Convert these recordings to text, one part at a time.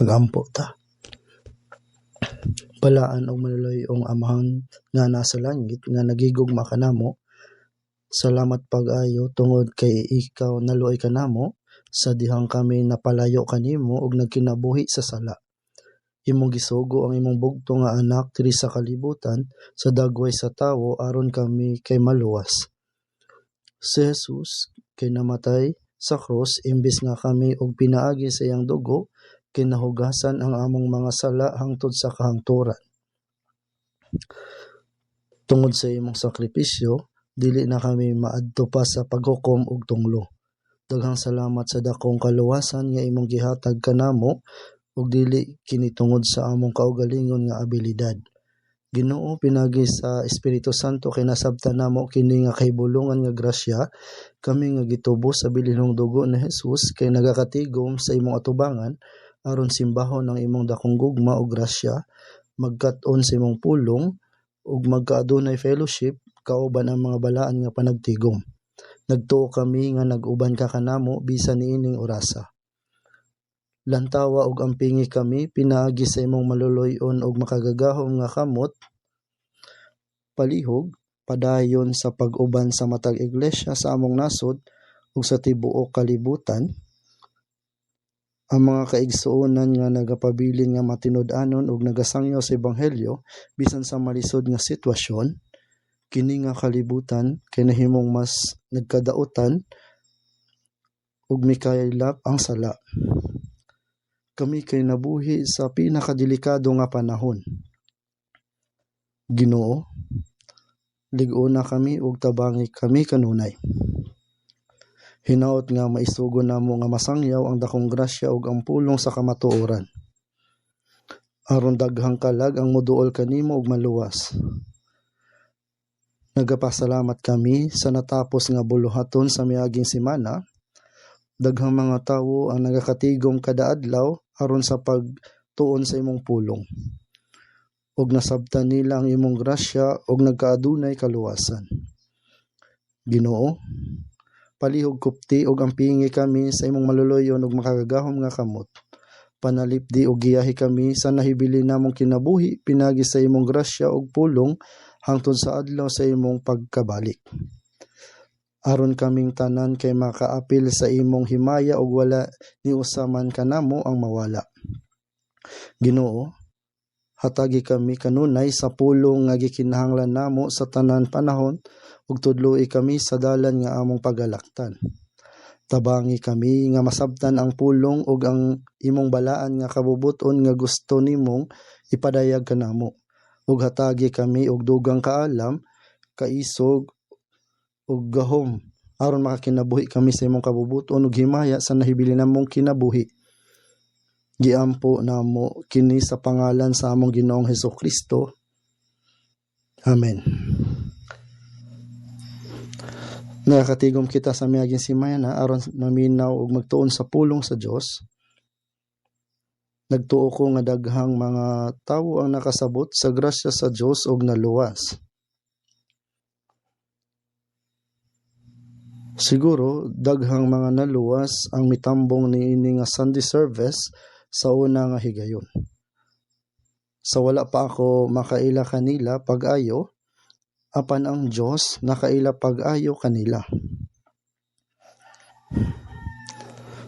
Magampo ta. Balaan og manulay-ong Amahan nga nasa langit nga nagigugma kanamo. Salamat pag-ayo tungod kay ikaw naluoy kanamo sa dihang kami napalayo kanimo ug nagkinabuhi sa sala. Imong gisugo ang imong bugto nga anak diri sa kalibutan sa dagway sa tawo aron kami kay maluwas. Si Jesus kay namatay sa krus imbis nga kami og pinaagi sa iyang dugo kinahugasan ang among mga sala hangtod sa kahangturan. Tungod sa imong sakripisyo, dili na kami maadto pa sa paghukom ug tunglo. Daghang salamat sa dakong kaluwasan nga imong gihatag kanamo ug dili kini tungod sa among kaugalingon nga abilidad. Ginoo, pinagi sa Espiritu Santo kay nasabtan namo kini nga kahibulongan nga grasya, kami nga gitubos sa bilinhong dugo ni Jesus kay nagakatigom sa imong atubangan aron simbahon ang imong dakong gugma o grasya, magkat-on sa imong pulong ug magkaadunay fellowship kauban ang mga balaan nga panagtigom. Nagtuo kami nga nag-uban ka kanamo bisan niining orasa. Lantawa ug ampingi kami pinaagi sa imong maluloy-on ug makagagahom nga kamot, palihog padayon sa pag-uban sa matag iglesia sa among nasod ug sa tibuok kalibutan. Ang mga kaigsuonan nga nagapabilin nga matinud-anon ug nagasangyaw sa ebanghelyo bisan sa malisod nga sitwasyon, kini nga kalibutan kay nahimong mas nagkadautan ug mikaylap ang sala. Kami kay nabuhi sa pinakadelikado nga panahon. Ginoo, lig-on na kami ug tabangi kami kanunay. Hinaot nga maisugo namo nga masangyaw ang dakong grasya ug ang pulong sa kamatuoran. Aron daghang kalag ang moduol kanimo ug maluwas. Nagapasalamat kami sa natapos nga buluhaton sa miaging semana. Daghang mga tawo ang nagakatigom kada adlaw aron sa pagtuon sa imong pulong. Ug nasabtan nila ang imong grasya ug nagkaadunay kaluwasan. Ginoo, palihog kupti ug ampingi kami sa imong maluloyon ug makagagahom nga kamot. Panalipdi ug giyahi kami sa nahibili namong kinabuhi pinagi sa imong grasya ug pulong hangtod sa adlaw sa imong pagkabalik. Aron kaming tanan kay makaapil sa imong himaya ug wala ni usa man kanamo ang mawala. Ginoo, hatagi kami kanunay sa pulong nga gikinahanglan namo sa tanan panahon ug tudloi kami sa dalan nga among pagalaktan. Tabangi kami nga masabtan ang pulong ug ang imong balaan nga kabubuton nga gusto nimong ipadayag kanamo. Ug hatagi kami og dugang kaalam, kaisog ug gahom aron makakinabuhi kami sa imong kabubuton ug himaya sa nahibili namong kinabuhi. Giampo namo kini sa pangalan sa among Ginoong Hesukristo. Amen. Nakatigom kita sa miaging semana aron maminaw ug magtuon sa pulong sa Dios. Nagtuo ko nga daghang mga tawo ang nakasabot sa grasya sa Dios ug naluwas. Siguro daghang mga naluwas ang mitambong niini nga Sunday service sa una nga higayon. Sa wala pa ako makaila kanila pag-ayo, apan ang Dios nakaila pag-ayo kanila.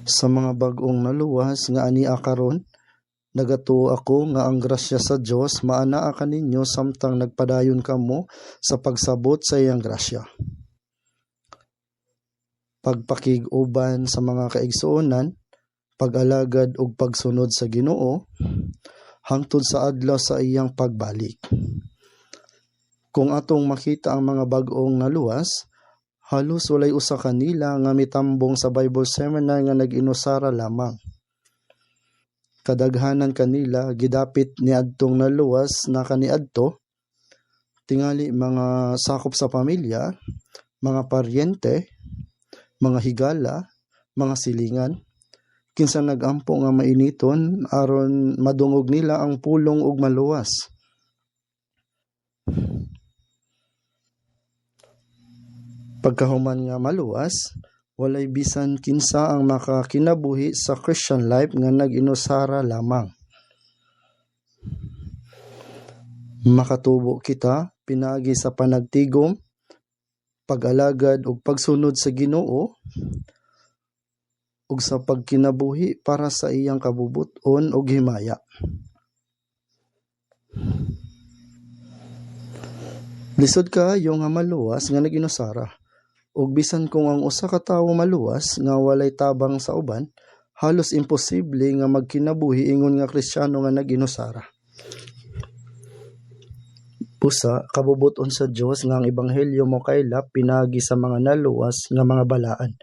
Sa mga bag-ong naluwas nga ania karon, nagatuo ako nga ang grasya sa Dios maanaa kaninyo samtang nagpadayon kamo sa pagsabot sa iyang grasya. Pagpakig-uban sa mga kaigsuonan, pag-alagad ug pagsunod sa Ginoo hangtod sa adlaw sa iyang pagbalik. Kung atong makita ang mga bag-ong naluwas, halos walay usa kanila nga mitambong sa Bible seminar nga nag-inusara lamang. Kadaghanan kanila gidapit niadtong naluwas na kaniadto, tingali mga sakop sa pamilya, mga paryente, mga higala, mga silingan, kinsa nagampo nga mainiton aron madungog nila ang pulong ug maluwas. Pagkahuman nga maluwas, walay bisan kinsa ang makakinabuhi sa Christian life nga nag-inusara lamang. Makatubo kita pinaagi sa panagtigom, pag-alagad ug pagsunod sa Ginoo ug sa pagkinabuhi para sa iyang kabubuton ug himaya. Lisod kaayo nga maluwas nga nag-inusara, ug bisan kung ang usa ka tawo maluwas nga walay tabang sa uban, halos imposible nga magkinabuhi ingon nga Kristiyano nga nag-inusara. Busa, kabubuton sa Dios nga ang ebanghelyo mokaylap pinaagi sa mga naluwas nga mga balaan,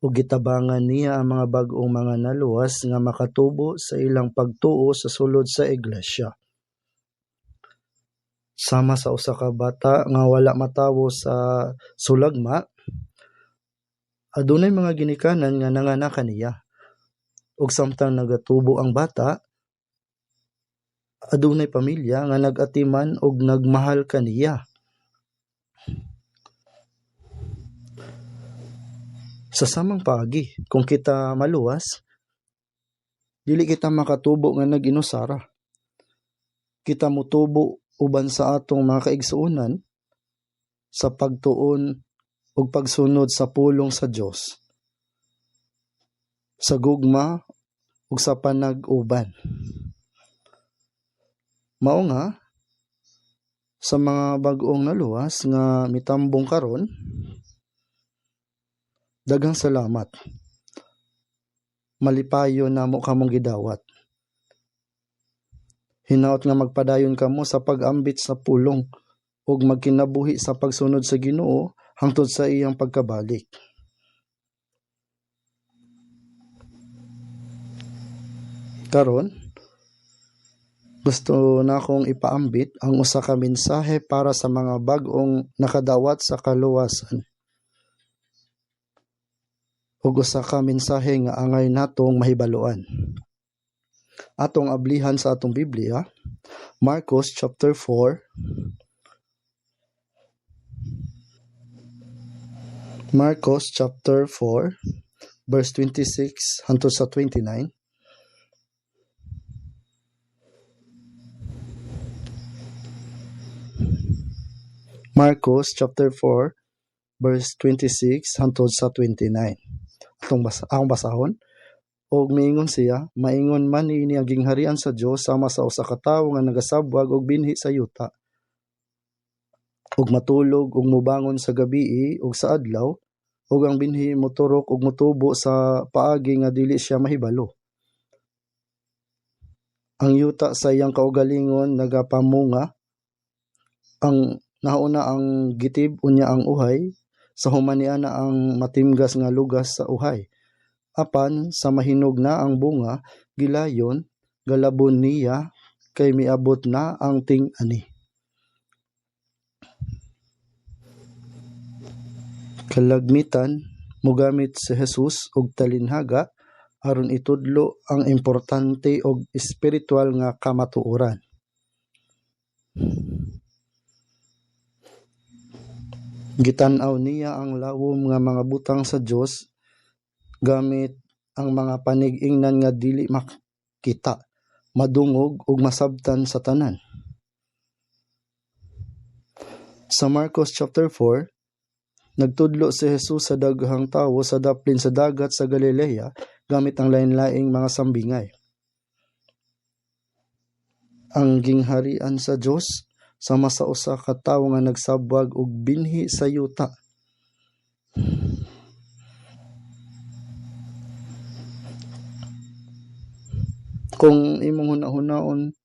ug gitabangan niya ang mga bag-ong mga naluwas nga makatubo sa ilang pagtuo sa sulod sa iglesia. Sama sa usa ka bata nga wala matawo sa sulagma, adunay mga ginikanan nga nanganak kaniya. Ug samtang nagatubo ang bata, adunay pamilya nga nag-atiman ug nagmahal kaniya. Sa samang paagi, kung kita maluwas, dili kita makatubo nga nag-inusara. Kita mutubo uban sa atong mga kaigsuonan sa pagtuon ug pagsunod sa pulong sa Dios, sa gugma ug sa panag-uban. Mao nga sa mga bag-ong naluwas nga mitambong karon, daghang salamat. Malipayon namo kamong gidawat. Hinaot nga magpadayon kamo sa pag-ambit sa pulong ug magkinabuhi sa pagsunod sa Ginoo hangtod sa iyang pagkabalik. Karon, gusto na akong ipaambit ang usa ka mensahe para sa mga bag-ong nakadawat sa kaluwasan. Ug usa ka mensahe nga angay natong mahibaluan. Atong ablihan sa atong Biblia, Marcos chapter 4, verse 26 hangtod sa 29. Marcos chapter 4, verse 26 hangtod sa 29. Akong basahon. Og miingon siya, maingon man niini ang gingharian sa Dios sama sa usa ka tawo nga nagasabwag og binhi sa yuta. Ug matulog ug mubangon sa gabii ug sa adlaw, ug ang binhi moturok ug motubo sa paagi nga dili siya mahibalo. Ang yuta sa iyang kaugalingon nagapamunga, ang nauna ang gitib unya ang uhay, sa humaniana ang matimgas nga lugas sa uhay. Apan sa mahinog na ang bunga, gilayon, galabon niya, kay miabot na ang ting-ani. Kalagmitan, mogamit si Jesus og talinhaga aron itudlo ang importante og espiritual nga kamatuoran. Gitan-aw niya ang lawom nga mga butang sa Dios gamit ang mga panig-ingnan nga dili makita, madungog ug masabtan sa tanan. Sa Marcos chapter 4, nagtudlo si Jesus sa daghang tawo sa daplin sa dagat sa Galilea gamit ang lain-laing mga sambingay. Ang gingharian sa Dios sama sa usa ka tawo nga nagsabwag og binhi sa yuta. Kung imong hunahunaon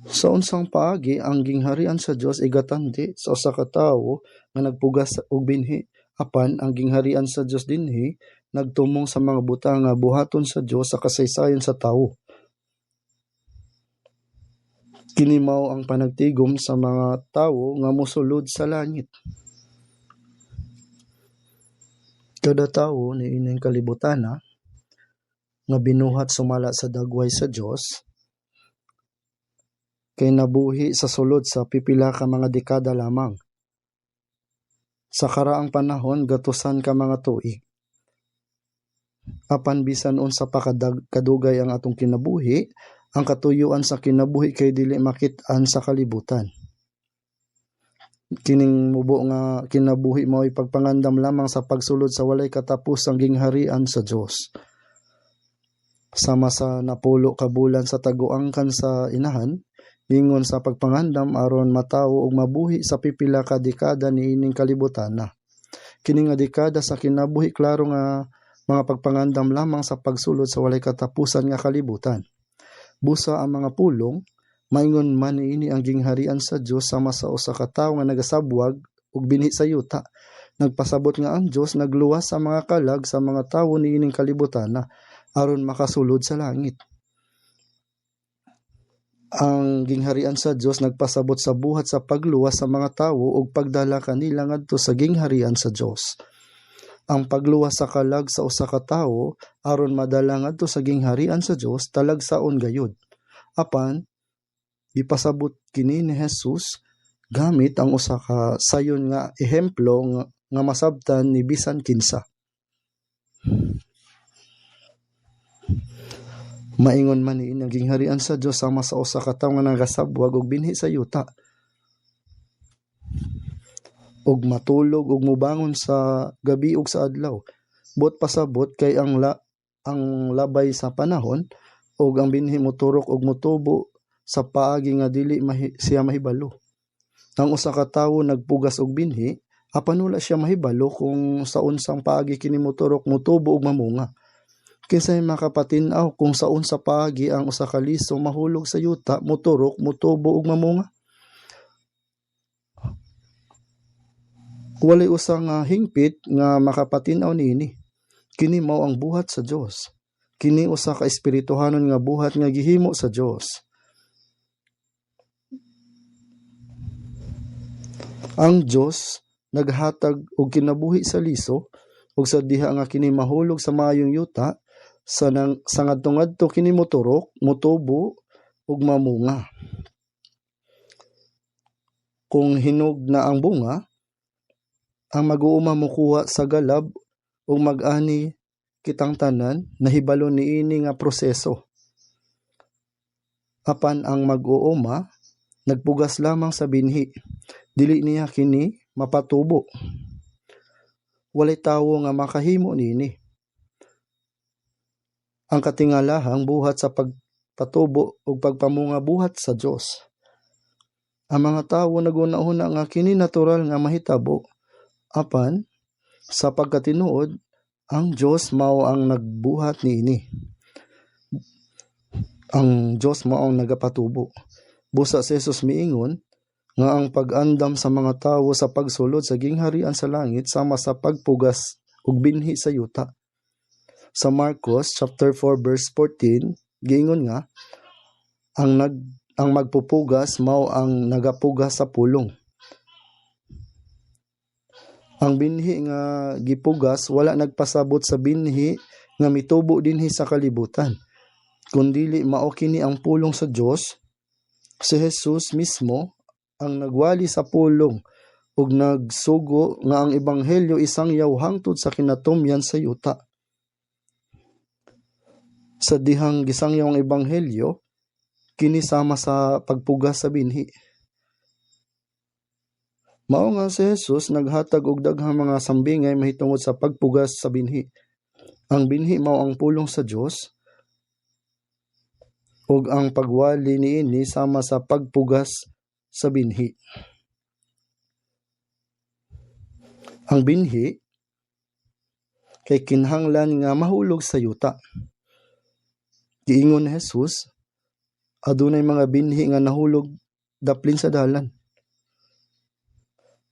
sa unsang paagi ang gingharian sa Dios igatandi sa usa ka tawo nga nagpugas og binhi, apan ang gingharian sa Dios dinhi nagtumong sa mga butang nga buhaton sa Dios sa kasaysayan sa tawo. Kini mao ang panagtigom sa mga tawo nga mosulod sa langit. Kada tawo niining kalibutana nga binuhat sumala sa dagway sa Dios kay nabuhi sa sulod sa pipila ka mga dekada lamang. Sa karaang panahon gatusan ka mga tuig. Apan bisan unsa pa kadugay ang atong kinabuhi, ang katuyuan sa kinabuhi kay dili makit-an sa kalibutan. Kining mubo nga kinabuhi mao'y pagpangandam lamang sa pagsulod sa walay katapusang gingharian sa Dios. Sama sa napulo ka bulan sa taguangkan sa inahan, ingon sa pagpangandam aron matawo og mabuhi sa pipila ka dekada niining kalibutana. Kini nga dekada sa kinabuhi klaro nga mga pagpangandam lamang sa pagsulod sa walay katapusan nga kalibutan. Busa ang mga pulong, maingon man niini ang gingharian sa Dios sama sa usa ka tawo nga nagasabwag ug binhi sa yuta. Nagpasabot nga ang Dios nagluwas sa mga kalag sa mga tawo niining kalibutana aron makasulod sa langit. Ang gingharian sa Dios nagpasabot sa buhat sa pagluwas sa mga tawo ug pagdala kanila ngadto sa gingharian sa Dios. Ang pagluwas sa kalag sa usa ka tawo aron madala ngadto sa gingharian sa Dios talagsaon gayud. Apan ipasabot kini ni Jesus gamit ang usa ka sayon nga ehemplo nga masabtan ni bisan kinsa. Maingon man ni ang gingharian sa Dios sama sa usa ka tawo nga nagasabwag og binhi sa yuta. Og matulog og mubangon sa gabi ug sa adlaw. Bot pasabot kay ang labay sa panahon og ang binhi moturok og motubo sa paagi nga dili siya mahibalo. Ang usa ka tawo nagpugas og binhi, apan wala siya mahibalo kung sa unsang paagi kini moturok, motubo ug mamunga. Kinsay makapatin-aw kung sa unsa paagi ang usa ka liso mahulog sa yuta, moturok, motubo ug mamunga? Walay usa nga hingpit nga makapatin-aw niini. Kini mao ang buhat sa Dios. Kini usa ka espirituhanon nga buhat nga gihimo sa Dios. Ang Dios naghatag og kinabuhi sa liso ug sa diha nga kini mahulog sa maayong yuta sa ngadto-ngadto kini moturok, motubo ug mamunga. Kung hinog na ang bunga, ang mag-uuma mokuha sa galab ug mag-ani kitang tanan nahibalo niini nga proseso. Apan ang mag-uuma nagpugas lamang sa binhi, dili niya kini mapatubo. Walay tawo nga makahimo nini. Ang katingalahang buhat sa pagpatubo ug pagpamunga buhat sa Dios. Ang mga tawo naguna-una nga kini natural nga mahitabo. Apan sa pagkatinuod, ang Dios mao ang nagbuhat niini. Ang Dios mao ang nagapatubo. Busa si Jesus miingon nga ang pag-andam sa mga tawo sa pagsulod sa gingharian sa langit sama sa pagpugas ug binhi sa yuta. Sa Marcos chapter 4 verse 14, giingon nga ang magpupugas mao ang nagapugas sa pulong. Ang binhi nga gipugas wala nagpasabot sa binhi nga mitubo dinhi sa kalibutan, kundili mao kini ang pulong sa Dios. Si Jesus mismo ang nagwali sa pulong ug nagsugo nga ang ebanghelyo isangyaw hangtod sa kinatumyan sa yuta. Sa dihang gisangyaw ang ebanghelyo, kini sama sa pagpugas sa binhi. Mao nga si Jesus naghatag og daghang mga sambingay mahitungod sa pagpugas sa binhi. Ang binhi mao ang pulong sa Dios ug ang pagwali niini sama sa pagpugas sa binhi. Ang binhi kay kinahanglan nga mahulog sa yuta. Giingon ni Jesus, adunay mga binhi nga nahulog daplin sa dalan.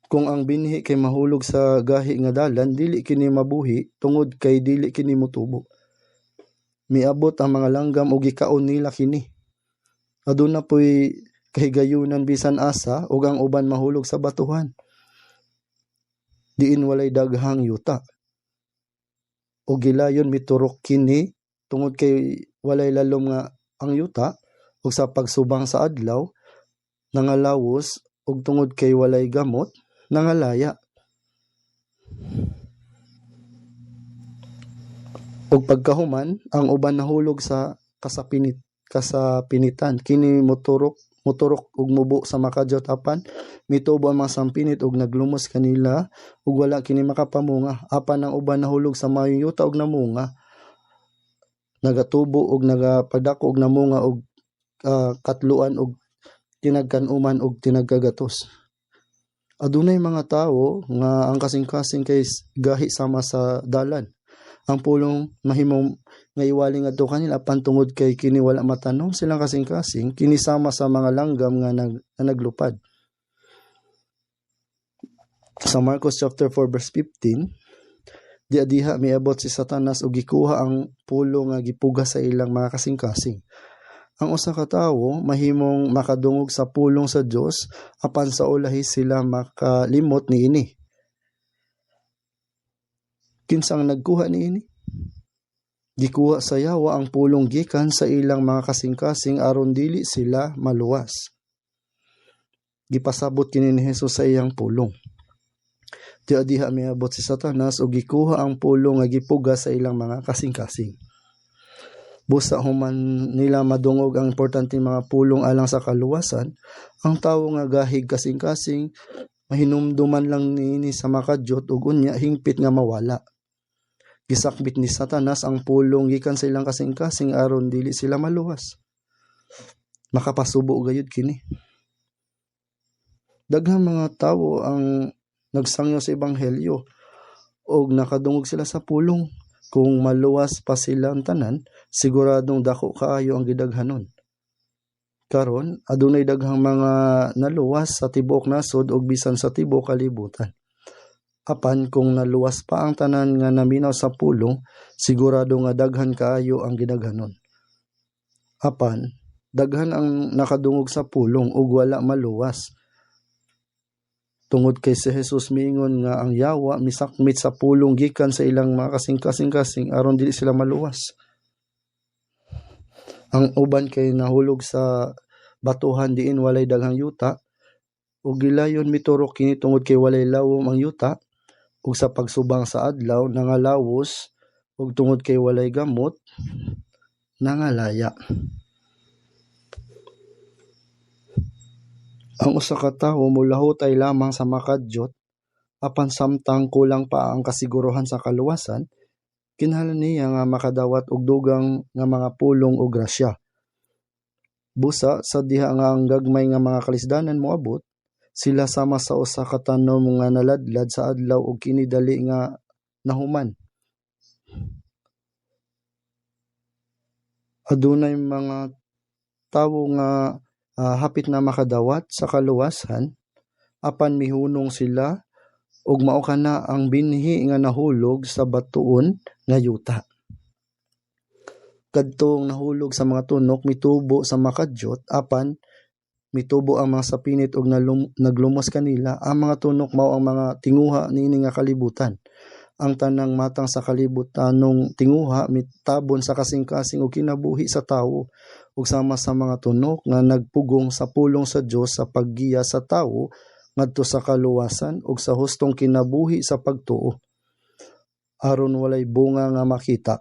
Kung ang binhi kay mahulog sa gahi nga dalan, dili kini mabuhi tungod kay dili kini motubo. Miabot ang mga langgam ug gikaon nila kini. Aduna poy kahigayunan bisan asa ug ang uban mahulog sa batuhan. Diin walay daghang yuta. O gilayon miturok kini tungod kay walay lalom nga ang yuta ug sa pagsubang sa adlaw nangalawos ug tungod kay walay gamot nangalaya. ug pagkahuman ang uban nahulog sa kasapinitan kini moturok ug mubo sa makadyot apan mitubo ang mga sampinit ug naglumos kanila ug wala kini makapamunga. Apan ang uban nahulog sa mayong yuta ug namunga, nagatubo ug nagapadako ug namunga ug katluan ug tinagkanuman ug tinagkagatos. Adunay mga tawo nga ang kasing-kasing kay gahi sama sa dalan. Ang pulong mahimong nga iwali ngadto kanila apan tungod kay kini wala matanong silang kasing-kasing kini sama sa mga langgam nga naglupad. Sa Marcos chapter 4 verse 15, diha miabot si Satanas ug gikuha ang pulong nga gipuga sa ilang mga kasing-kasing. Ang usa ka tawo mahimong makadungog sa pulong sa Dios apan sa ulahi sila makalimot niini. Kinsang nagkuha niini? Gikuha sa Yawa ang pulong gikan sa ilang mga kasing-kasing aron dili sila maluwas. Gipasabot kini ni Hesus sa iyang pulong. Diha miabot si Satanas ug gikuha ang pulong nga gipuga sa ilang mga kasing-kasing. Busa human nila madungog ang importanteng mga pulong alang sa kaluwasan, ang tawo nga gahig kasing-kasing mahinumduman lang niini sa makadyot ug unya hingpit nga mawala. Gisakbit ni Satanas ang pulong gikan sa ilang kasing-kasing aron dili sila maluwas. Makapasubo gayud kini. Daghang mga tawo ang nagsangyo sa ebanghelyo ug nakadungog sila sa pulong. Kung maluwas pa sila ang tanan, siguradong dako kaayo ang gidaghanon. Karon adunay daghang mga naluwas sa tibuok nasod ug bisan sa tibuok kalibutan. Apan kung naluwas pa ang tanan nga naminaw sa pulong, sigurado nga daghan kaayo ang gidaghanon. Apan daghan ang nakadungog sa pulong ug wala maluwas. Tungod kay si Hesus miingon nga ang Yawa misakmit sa pulong gikan sa ilang mga kasing-kasing aron dili sila maluwas. Ang uban kay nahulog sa batuhan diin walay daghang yuta ug gilayon miturok kini tungod kay walay lawom ang yuta ug sa pagsubang sa adlaw nangalawos ug tungod kay walay gamot nangalaya. Ang usa ka tawo molahutay lamang sa makadyot apan samtang kulang pa ang kasiguruhan sa kaluwasan, kinahanglan niya nga makadawat og dugang nga mga pulong o grasya. Busa sa diha nga ang gagmay nga mga kalisdanan moabot, sila sama sa usa ka tanom nga naladlad sa adlaw ug kini dali nga nahuman. Adunay mga tawo nga hapit na makadawat sa kaluwasan apan mihunong sila ug mao kana ang binhi nga nahulog sa batuon nga yuta. Kadtong nahulog sa mga tunok mitubo sa makadyot apan mitubo ang mga sapinit ug naglumos kanila. Ang mga tunok mao ang mga tinguha niini nga kalibutan. Ang tanang matang sa kalibutanong tinguha mitabon sa kasing-kasing ug kinabuhi sa tawo ug sama sa mga tunok nga nagpugong sa pulong sa Dios sa paggiya sa tawo ngadto sa kaluwasan ug sa hustong kinabuhi sa pagtuo aron walay bunga nga makita.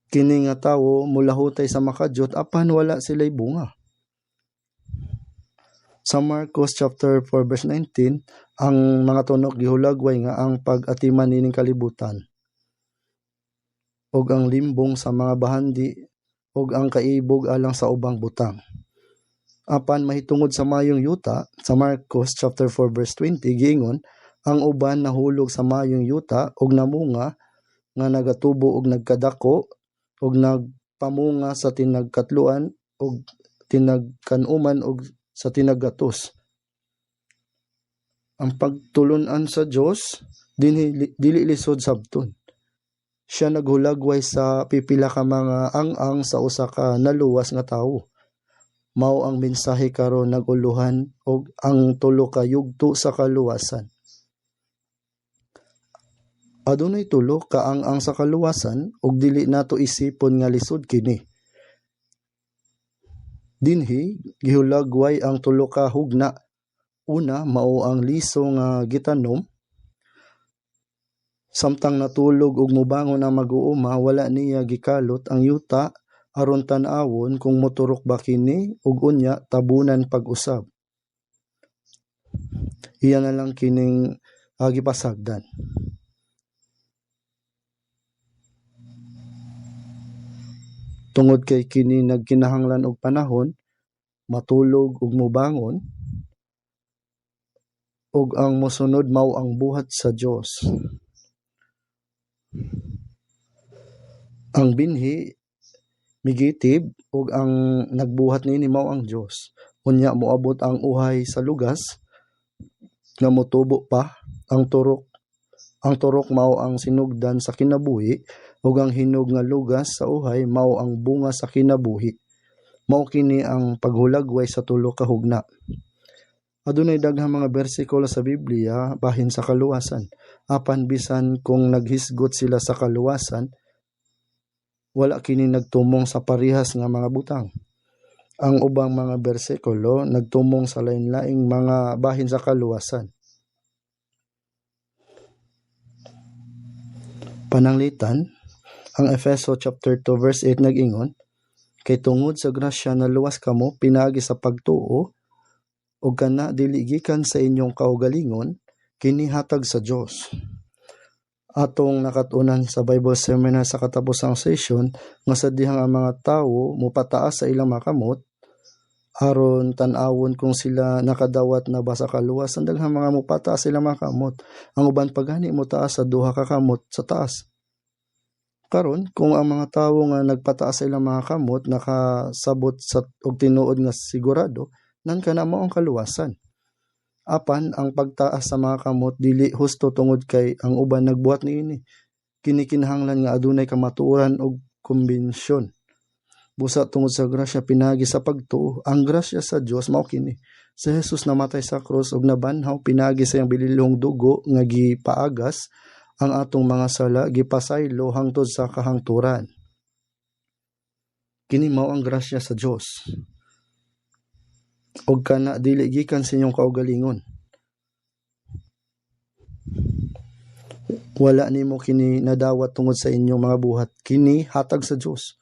Kini nga tawo molahutay sa makadyot apan wala sila'y bunga. Sa Marcos chapter 4 verse 19, ang mga tunok gihulagway nga ang pag-atiman nining kalibutan ug ang limbong sa mga bahandi ug ang kaibog alang sa ubang butang. Apan mahitungod sa mayong yuta, sa Marcos chapter 4 verse 20 giingon, ang uban nahulog sa mayong yuta ug namunga nga nagatubo ug nagkadako ug nagpamunga sa tinagkatluan ug tinagkanuman ug sa tinaggatos. Ang pagtulon-an sa Dios dili lisod sabton. Siya naghulagway sa pipila ka mga ang-ang sa usa ka naluwas nga tawo. Mao ang mensahe karon naguluhan og ang tulo ka yugto sa kaluwasan. Adunay tulo ka ang sa kaluwasan ug dili nato isipon nga lisod kini. Dinhi gihulagway ang tulo ka hugna. Una mao ang liso nga gitanom Samtang natulog ug mubangon ang mag-uuma, wala niya gikalot ang yuta aron tan-awon kung moturok ba kini ug unya tabunan pag-usab. Iya na lang kining gipasagdan. Tungod kay kini nagkinahanglan og panahon, matulog ug mubangon, ug ang mosunod mao ang buhat sa Dios. Ang binhi migitib ug ang nagbuhat niini mao ang Dios. Unya moabot ang uhay sa lugas nga motubo pa. Ang turok mao ang sinugdan sa kinabuhi ug ang hinog nga lugas sa uhay mao ang bunga sa kinabuhi. Mao kini ang paghulagway sa tulo ka hugna. Adunay daghang mga bersikulo sa Biblia bahin sa kaluwasan. Apan bisan kung naghisgot sila sa kaluwasan, wala kini nagtumong sa parehas nga mga butang. Ang ubang mga bersikulo nagtumong sa lain-laing mga bahin sa kaluwasan. Pananglitan, ang Efeso chapter 2 verse 8 nag-ingon, kay tungod sa grasya na luwas kamo pinaagi sa pagtuo ug kana dili gikan sa inyong kaugalingon kini hatag sa Dios. Atong nakatunan sa Bible seminar sa katapusang session nga sa dihang ang mga tawo mopataas sa ilang makamot aron tan-awon kung sila nakadawat na ba sa kaluwasan, daghang mga mopataas sa ilang makamot. Ang uban pagani motaas sa duha ka kamot sa taas. Karon kung ang mga tawo nga nagpataas sa ilang mga kamot nakasabot sa og tinuod nga sigurado, nan kana mao ang kaluwasan. Apan ang pagtaas sa mga kamot dili husto tungod kay ang uban nagbuhat niini. Kini kinahanglan nga adunay kamatuoran og kumbensyon. Busa tungod sa grasya pinagi sa pagtuo. Ang grasya sa Dios mao kini. Si Jesus namatay sa krus ug nabanhaw pinagi sa iyang bililhong dugo nga gipaagas ang atong mga sala, gipasaylo hangtod sa kahangturan. Kini mao ang grasya sa Dios. Og kana dili gikan sa inyong kaugalingon. Wala nimo kini nadawat tungod sa inyong mga buhat. Kini hatag sa Dios.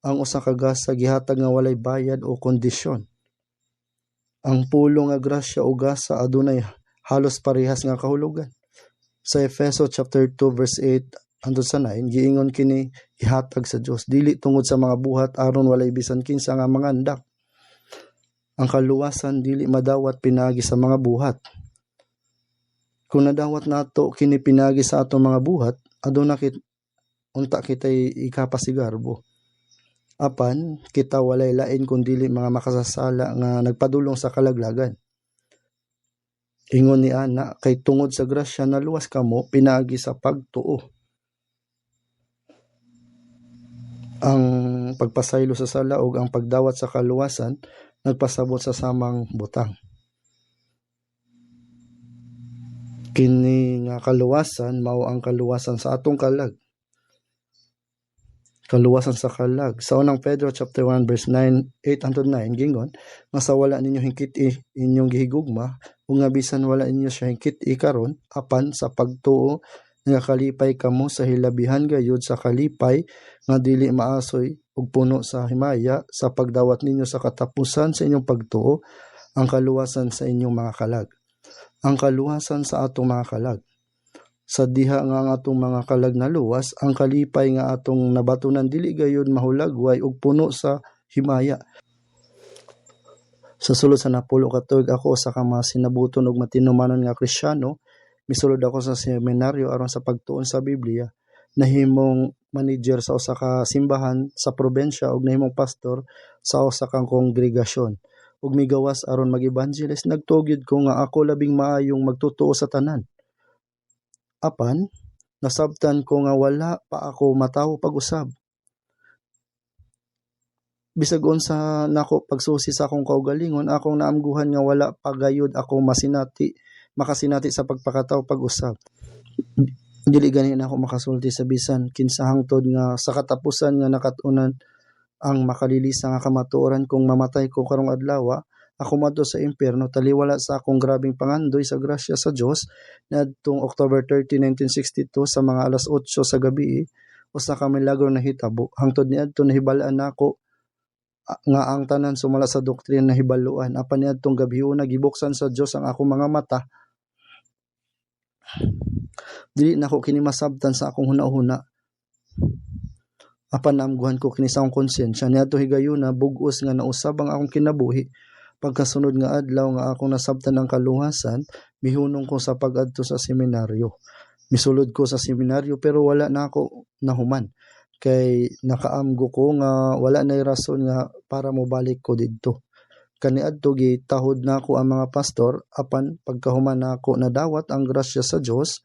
Ang usa ka gasa gihatag nga walay bayad o kondisyon. Ang pulong nga grasya o gasa adunay halos parehas nga kahulugan. Sa Efeso chapter 2 verse 8 andun sa 9 giingon kini ihatag sa Dios dili tungod sa mga buhat aron walay bisan kinsa nga mangandak. Ang kaluwasan dili madawat pinagi sa mga buhat. Kung nadawat nato kini pinagi sa atong mga buhat, aduna unta kitay ikapasigarbo. Apan kita walay lain kun dili mga makasasala nga nagpadulong sa kalaglagan. Ingon ni ana kay tungod sa grasya na luwas kamo pinagi sa pagtuo. Ang pagpasaylo sa sala ug ang pagdawat sa kaluwasan nagpasabot sa samang butang. Kini nga kaluwasan mao ang kaluwasan sa atong kalag. Kaluwasan sa kalag. Sa unang Pedro chapter 1 verse 8-9 gingon nga sa wala ninyo hingkit-i inyong gihigugma ug nga bisan wala ninyo siya hingkit-i karon apan sa pagtuo nga kalipay kamo sa hilabihan gayud sa kalipay nga dili maasoy ug puno sa himaya sa pagdawat ninyo sa katapusan sa inyong pagtuo ang kaluwasan sa inyong mga kalag. Ang kaluwasan sa atong mga kalag. Sa diha nga ang atong mga kalag na luwas, ang kalipay nga atong nabatunan dili gayud mahulagway ug puno sa himaya. Sa sulod sa napulo ka tuig ako sa mga sinabuton ug matinumanon nga Kristiyano, misulod ako sa seminaryo aron sa pagtuon sa Biblia. Nahimong manager sa usa ka simbahan sa probensya ug nahimong pastor sa usa kang kongregasyon. Ug migawas aron mag-evangelist, nagtugyod ko nga ako labing maayong magtutuo sa tanan. Apan, nasabtan ko nga wala pa ako matawo pag-usab. Bisag unsa nako pagsusi sa akong kaugalingon, akong naamguhan nga wala pa gayud ako makasinati sa pagpakatawo pag-usab. Dili gani na ako makasulti sa bisan kinsa hangtod nga sa katapusan nga nakatunan ang makalilisa nga kamatuoran kung mamatay ko karong adlaw, ako madto sa impyerno taliwala sa akong grabing pangandoy sa grasya sa Dios niadtong October 30, 1962 sa mga alas 8 sa gabi usa ka milagro nahitabo hangtod niadto nahibalaan nako nga ang tanan sumala sa doktrina nahibaluan apan niadtong gabihon gibuksan sa Dios ang akong mga mata. Dili nako kini masabtan sa akong hunahuna apan naamguhan ko kini sa akong konsensya niadto higayuna bug-os nga nausab ang akong kinabuhi. Pagkasunod nga adlaw nga akong nasabtan ang kaluwasan, mihunong ko sa pag-adto sa seminaryo. Misulod ko sa seminaryo pero wala na ako nahuman. Kay nakaamgo ko nga wala na rason nga para mo balik ko didto. Kaniadto gitahod na ako ang mga pastor apan pagkahuman na ako nadawat ang grasya sa Dios,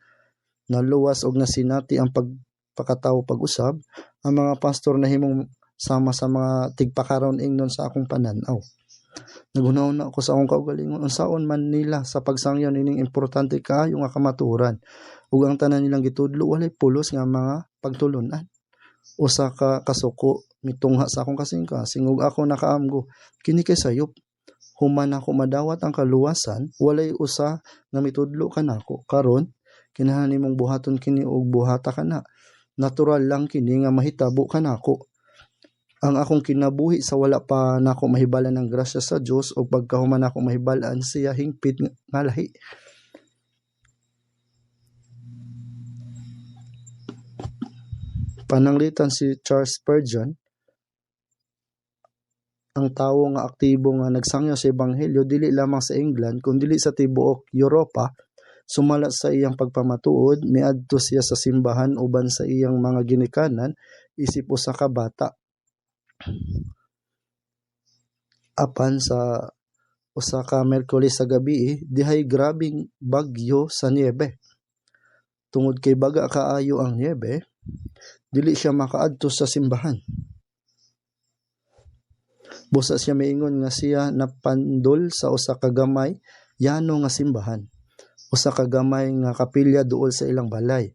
naluwas og nasinati ang pagpakatawo pag-usab, ang mga pastor nahimong sama sa mga tigpakaron ingnon sa akong pananaw. Nagunaw ako sa akong kaugalingon unsaon man nila sa pagsangyaw nining importante kaayo nga kamaturan ug ang tanan nilang gitudlo walay pulos nga mga pagtulunan. Usa ka kasuko mitungha sa akong kasing-kasing ug ako nakaamgo kini kay sayop. Human ako madawat ang kaluwasan walay usa nga mitudlo kanako karon kinahanglan nimong buhaton kini og buhata kana. Natural lang kini nga mahitabo kanako. Ang akong kinabuhi sa wala pa nako mahibalan ng grasya sa Dios o pagkahuman nako mahibalan siya hingpit nga lahi. Pananglitan si Charles Spurgeon, ang tawo nga aktibo nga nagsangyo sa ebanghelyo dili lamang sa England kundi sa tibuok Europa. Sumala sa iyang pagpamatuod miadto siya sa simbahan uban sa iyang mga ginikanan isip usa ka bata. Apan sa usa ka Miyerkules sa gabi dihay grabing bagyo sa niebe. Tungod kay baga kaayo ang niebe, dili siya makaadto sa simbahan. Busa siya miingon nga siya napandol sa usa ka gamay yano nga simbahan, usa ka gamay nga kapilya duol sa ilang balay.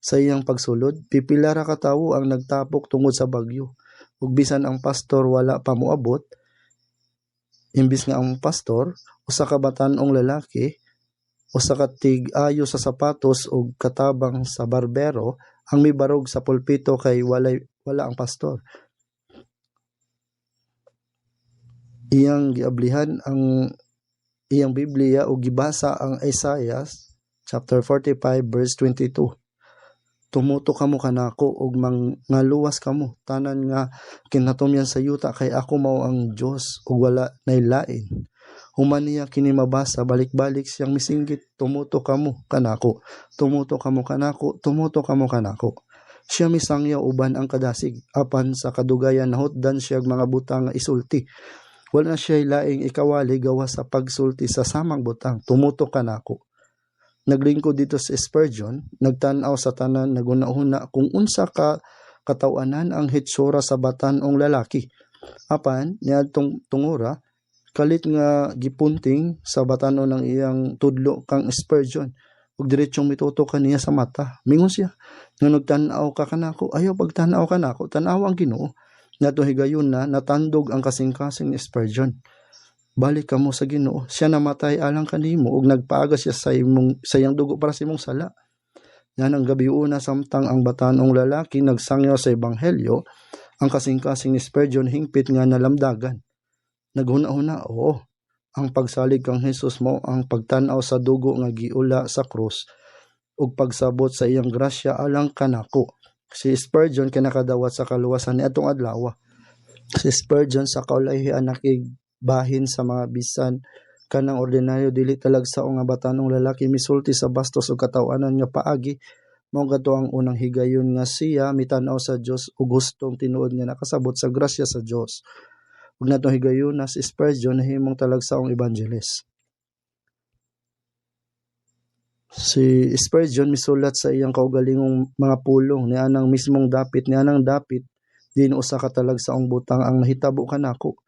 Sa iyang pagsulod, pipila ra ka tawo ang nagtapok tungod sa bagyo. Ug bisan ang pastor wala pa moabot, imbis nga ang pastor, usa ka batan-ong lalaki, usa ka tig-ayo sa sapatos ug katabang sa barbero ang mibarog sa pulpito kay wala ang pastor. Iyang giablihan ang iyang Biblia ug gibasa ang Isaiah chapter 45 verse 22. Tumuto kamo kanako ug mangaluwas kamo tanan nga kinatumyan sa yuta kay ako mao ang Dios ug wala nay lain. Human niya kini mabasa balik-balik siyang misinggit, tumuto kamo kanako, tumuto kamo kanako, tumuto kamo kanako. Siya misangyaw uban ang kadasig apan sa kadugayan nahutdan siya mga butang nga isulti. Wala na siya laing ikawali gawas sa pagsulti sa samang butang, tumuto kanako. Naglingkod dito sa Spurgeon, nagtanaw sa tanan naguna-una kung unsa ka katawanan ang hitsura sa batan-ong lalaki. Apan niadtong tungura kalit nga gipunting sa batan-o ng iyang tudlo kang Spurgeon ug diretsong mituto kaniya sa mata. Mingon siya nga nagtan-aw ka kanako, ayaw pagtan-aw kanako, tan-aw ang Ginoo. Nato higayon na natandog ang kasing-kasing ni Spurgeon. Balik kamo sa Ginoo, siya namatay alang kanimo ug nagpaaga siya sa iyang dugo para sa imong sala. Yan ang gabi una samtang ang batan-ong lalaki nagsangyaw sa ebanghelyo, ang kasing-kasing ni Spurgeon hingpit nga nalamdagan. Naghuna-huna, oo, ang pagsalig kang Hesus mo ang pagtan-aw sa dugo nga giula sa krus ug pagsabot sa iyang grasya alang kanako. Si Spurgeon kinakadawat sa kaluwasan niadtong adlaw. Si Spurgeon sa kaulahian bahin sa mga bisan kanang ordinaryo dili talagsa nga batanong lalaki misulti sa bastos ug katawanan nga paagi mao kadto ang unang higayon nga siya mitanaw sa Dios ug gustong tinuod nga nakasabot sa grasya sa Dios. Ug natong higayon na si Spurgeon nahimong talagsaong evangelist. Si Spurgeon misulat sa iyang kaugalingong mga pulong nianang mismong dapit din usa ka talagsaong butang ang mahitabo kanako.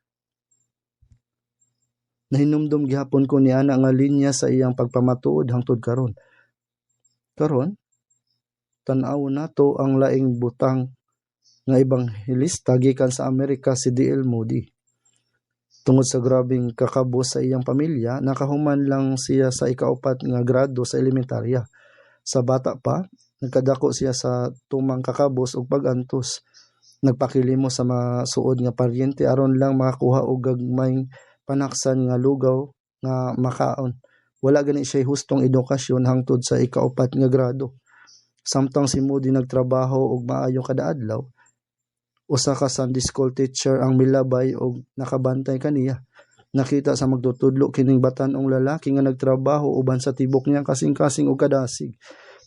Nahinumdum gihapon ko niana nga linya sa iyang pagpamatuod hangtod karon. Karon tan-aw nato ang laing butang nga ebanghelista gikan sa Amerika si D.L. Moody. Tungod sa grabing kakabos sa iyang pamilya, nakahuman lang siya sa ika-4 nga grado sa elementarya. Sa bata pa, nagkadako siya sa tumang kakabos ug pag-antos. Nagpakilimo sa mga suod nga paryente aron lang makakuha og gagmayng panaksan nga lugaw nga makaon. Wala gani siya hustong edukasyon hangtod sa ika-4 nga grado. Samtang si Moody nagtrabaho og maayo kada adlaw, usa ka Sunday school teacher ang milabay og nakabantay kaniya. Nakita sa magtutudlo kining batan-ong lalaki nga nagtrabaho uban sa tibok niya kasing-kasing og kadasig.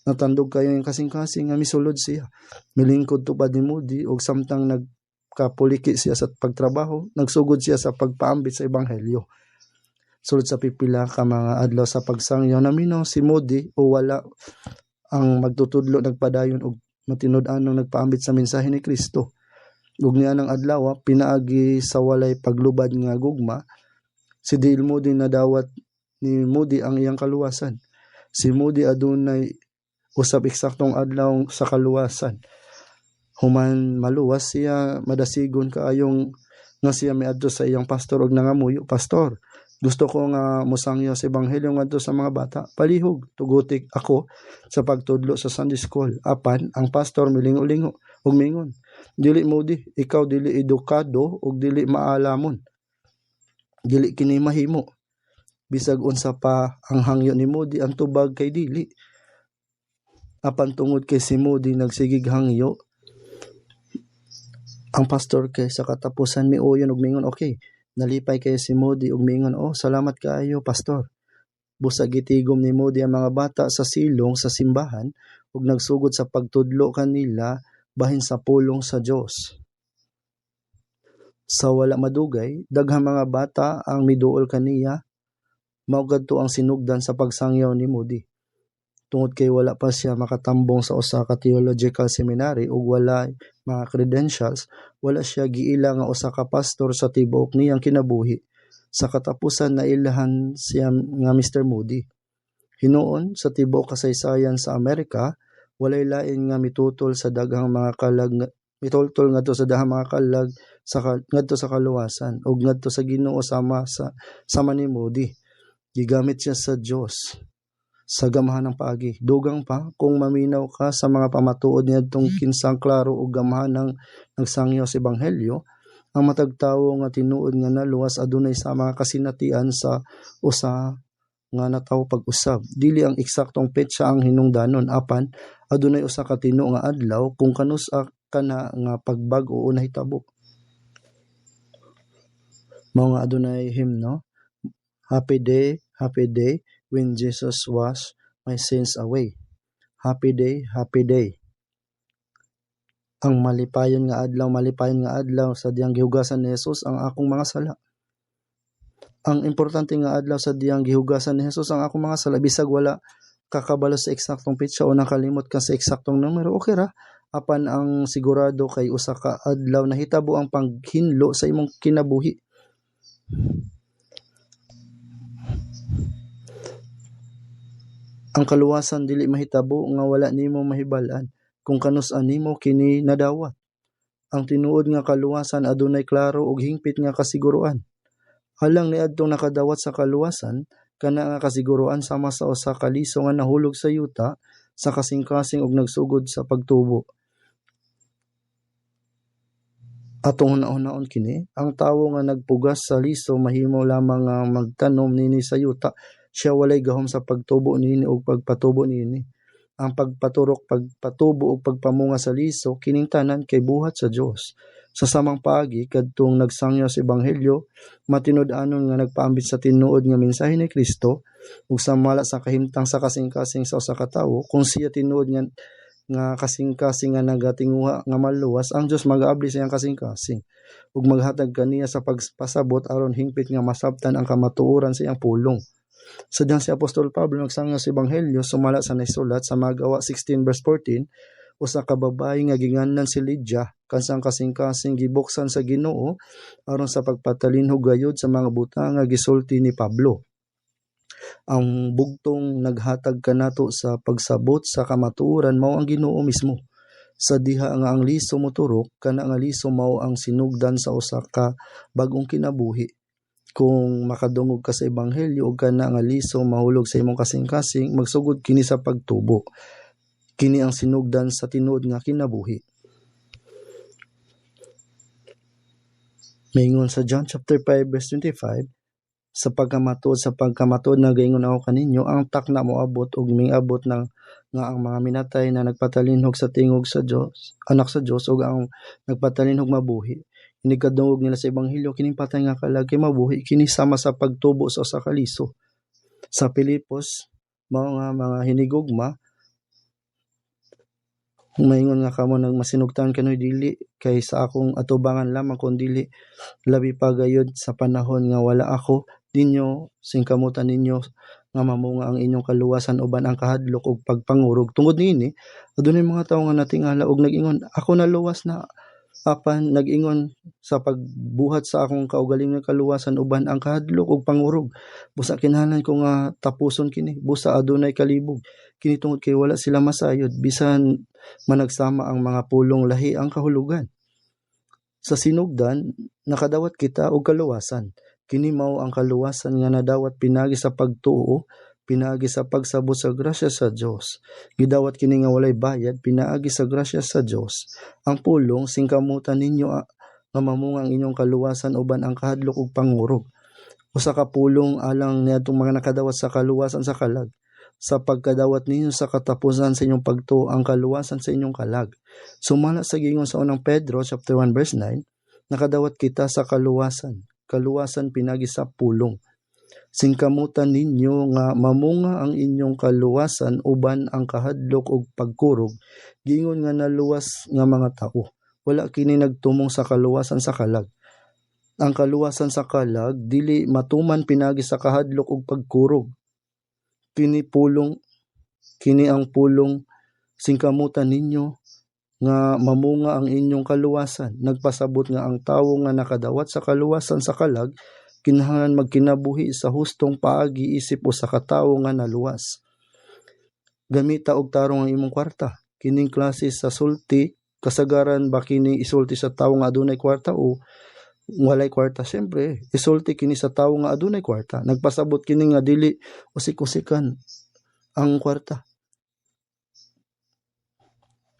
Natandog kayo yung kasing-kasing nga misulod siya. Milingkod tupad ni Moody og samtang nagkapuliki siya sa pagtrabaho, nagsugod siya sa pagpaambit sa ebanghelyo. Sulod sa pipila ka mga adlaw sa pagsangyaw naminaw si Moody o wala ang magtutudlo nagpadayon og matinud-anong nagpaambit sa mensahe ni Kristo. Ug nianang adlaw pinaagi sa walay paglubad nga gugma, si D.L. Moody nadawat ni Moody ang iyang kaluwasan. Si Moody adunay usab eksaktong adlaw sa kaluwasan. Human maluwas siya, madasigon kaayong nga siya miadto sa iyang pastor og nangamuyo, "Pastor, gusto ko nga mosangyo sa ebanghelyo ngadto sa mga bata. Palihog, tugutik ako sa pagtudlo sa Sunday school." Apan ang pastor milingo-lingo ug mingon, "Dili Moody, ikaw dili edukado ug dili maalamon. Dili kini mahimo." Bisag unsa pa ang hangyo ni Moody, ang tubag kay dili. Apan tungod kay si Moody nagsigig hangyo, ang pastor kay sa katapusan miuyon og mingon, "Okay." Nalipay kay si Moody og mingon, "Oh, salamat kaayo, pastor." Busa gitigom ni Moody ang mga bata sa silong sa simbahan ug nagsugod sa pagtudlo kanila bahin sa pulong sa Dios. Sa wala madugay, daghang mga bata ang miduol kaniya. Mao kadto ang sinugdan sa pagsangyaw ni Moody. Tungod kay wala pa siya makatambong sa usa ka theological seminary ug wala mga credentials, wala siya giila nga usa ka pastor sa tibuok niyang kinabuhi. Sa katapusan nailahan siya nga Mr. Moody. Hinuon sa tibuok kasaysayan sa Amerika, walay lain nga mitutol sa daghang mga kalag, mitultol ngadto sa daghang mga kalag ngadto sa kaluwasan ug ngadto sa Ginoo sama ni Moody. Gigamit siya sa Dios sa gamahan ng paagi. Dugang pa kung maminaw ka sa mga pamatuod niadtong kinsang klaro ug gamahan ng nagsangyaw sa ebanghelyo, ang matag tawo nga tinuod nga naluwas adunay sa mga kasinatian sa usa nga natawo pag-usab. Dili ang eksaktong petsa ang hinungdanon, apan adunay usa ka tino nga adlaw kung kanus-a kana nga pagbag-o nahitabo. Mao nga adunay hymno, Happy day, when Jesus washed my sins away. Happy day. Ang malipayon nga adlaw sa diyang gihugasan ni Jesus ang akong mga sala. Ang importante nga adlaw sa diyang gihugasan ni Jesus ang akong mga sala, bisag wala kakabalo sa eksaktong petsa o nakalimot ka sa eksaktong numero, okay ra. Apan ang sigurado kay usa ka adlaw nahitabo ang paghinlo sa imong kinabuhi. Ang kaluwasan dili mahitabo nga wala nimo mahibal-an kung kanus-an nimo kini nadawat. Ang tinuod nga kaluwasan adunay klaro ug hingpit nga kasiguruan. Alang niadtong nakadawat sa kaluwasan, kana nga kasiguruan sama sa usa ka liso nga nahulog sa yuta sa kasing-kasing ug nagsugod sa pagtubo. Atong hunahon kini, ang tawo nga nagpugas sa liso mahimo lamang nga magtanom nini sa yuta. Siya walay gahom sa pagtubo nini ug pagpatubo nini. Ang pagpaturok, pagpatubo ug pagpamunga sa liso kining tanan kay buhat sa Dios. Sa samang paagi kadtong nagsangyaw sa ebanghelyo, matinud-anon nga nagpaambit sa tinuod nga mensahe ni Kristo ug samala sa kahimtang sa kasing-kasing sa usa ka tawo, kung siya tinuod nga kasing-kasing nga nagatinguha nga maluwas, ang Dios mag-aabli sa iyang kasing-kasing ug maghatag kaniya sa pagpasabot aron hingpit nga masabtan ang kamatuoran sa iyang pulong. Sadyang si Apostol Pablo nagsangyaw sa ebanghelyo sumala sa naisulat sa mga Gawa 16 verse 14, usa ka babae nga ginganlan si Lydia kansang kasing-kasing gibuksan sa Ginoo aron sa pagpatalinhog gayud sa mga butang nga gisulti ni Pablo. Ang bugtong naghatag kanato sa pagsabot sa kamatuoran mao ang Ginoo mismo. Sa diha nga ang liso moturok, kana nga liso mao ang sinugdan sa usa ka bag-ong kinabuhi. Kung makadungog ka sa ebanghelyo ug kana nga liso mahulog sa imong kasing-kasing, magsugod kini sa pagtubo. Kini ang sinugdan sa tinuod nga kinabuhi. Maingon sa John chapter 5 verse 25, sa pagkamatod na gaingon ako kaninyo, ang takna moabot ug mingabot nga ang mga minatay na nagpatalinhog sa tingog sa Dios, anak sa Dios, ug ang nagpatalinhog mabuhi. Ini kadungog nila sa ebanghelyo kining patay nga kalag kay mabuhi kini sama sa pagtubo sa usa ka liso. Sa Pilipos mao nga mga hinigugma, maingon nga kamo nagmasinugtan kanoy dili kay sa akong atubangan lamang kun dili labi pa gayud sa panahon nga wala ako dinyo singkamutan ninyo nga mamunga ang inyong kaluwasan uban ang kahadlok ug pagpangurog. Tungod niini adunay mga tawo nga natingala ug nag-ingon ako naluwas na, apan nag-ingon sa pagbuhat sa akong kaugalingong kaluwasan uban ang kahadlok ug pangurog. Busa kinahanglan ko nga tapuson kini, busa adunay kalibog kini tungod kay wala sila masayod bisan managsama ang mga pulong lahi ang kahulugan. Sa sinugdan nakadawat kita og kaluwasan. Kini mao ang kaluwasan nga nadawat pinagi sa pagtuo, pinaagi sa pagsabot sa grasya sa Dios. Gidawat kini nga walay bayad pinaagi sa grasya sa Dios. Ang pulong singkamutan ninyo nga mamunga ang inyong kaluwasan uban ang kahadlok ug pangurog. Usa ka pulong alang niadtong mga nakadawat sa kaluwasan sa kalag. Sa pagkadawat ninyo sa katapusan sa inyong pagtuo ang kaluwasan sa inyong kalag. Sumala sa giingon sa unang Pedro chapter 1 verse 9, nakadawat kita sa kaluwasan. Kaluwasan pinagi sa pulong. Singkamutan ninyo nga mamunga ang inyong kaluwasan uban ang kahadlok ug pagkurog. Giingon nga naluwas nga mga tao. Wala kini nagtumong sa kaluwasan sa kalag. Ang kaluwasan sa kalag dili matuman pinagi sa kahadlok ug pagkurog. Kini ang pulong singkamutan ninyo nga mamunga ang inyong kaluwasan. Nagpasabot nga ang tawo nga nakadawat sa kaluwasan sa kalag kinahanglan magkinabuhi sa hustong paagi isip o sa katawo nga naluwas. Gamita og tarong ang imong kwarta. Kining klase sa sulti, kasagaran ba kini isulti sa tawo nga adunay kwarta o walay kwarta? Siyempre, isulti kini sa tawo nga adunay kwarta. Nagpasabot kini nga dili usik-usikan ang kwarta.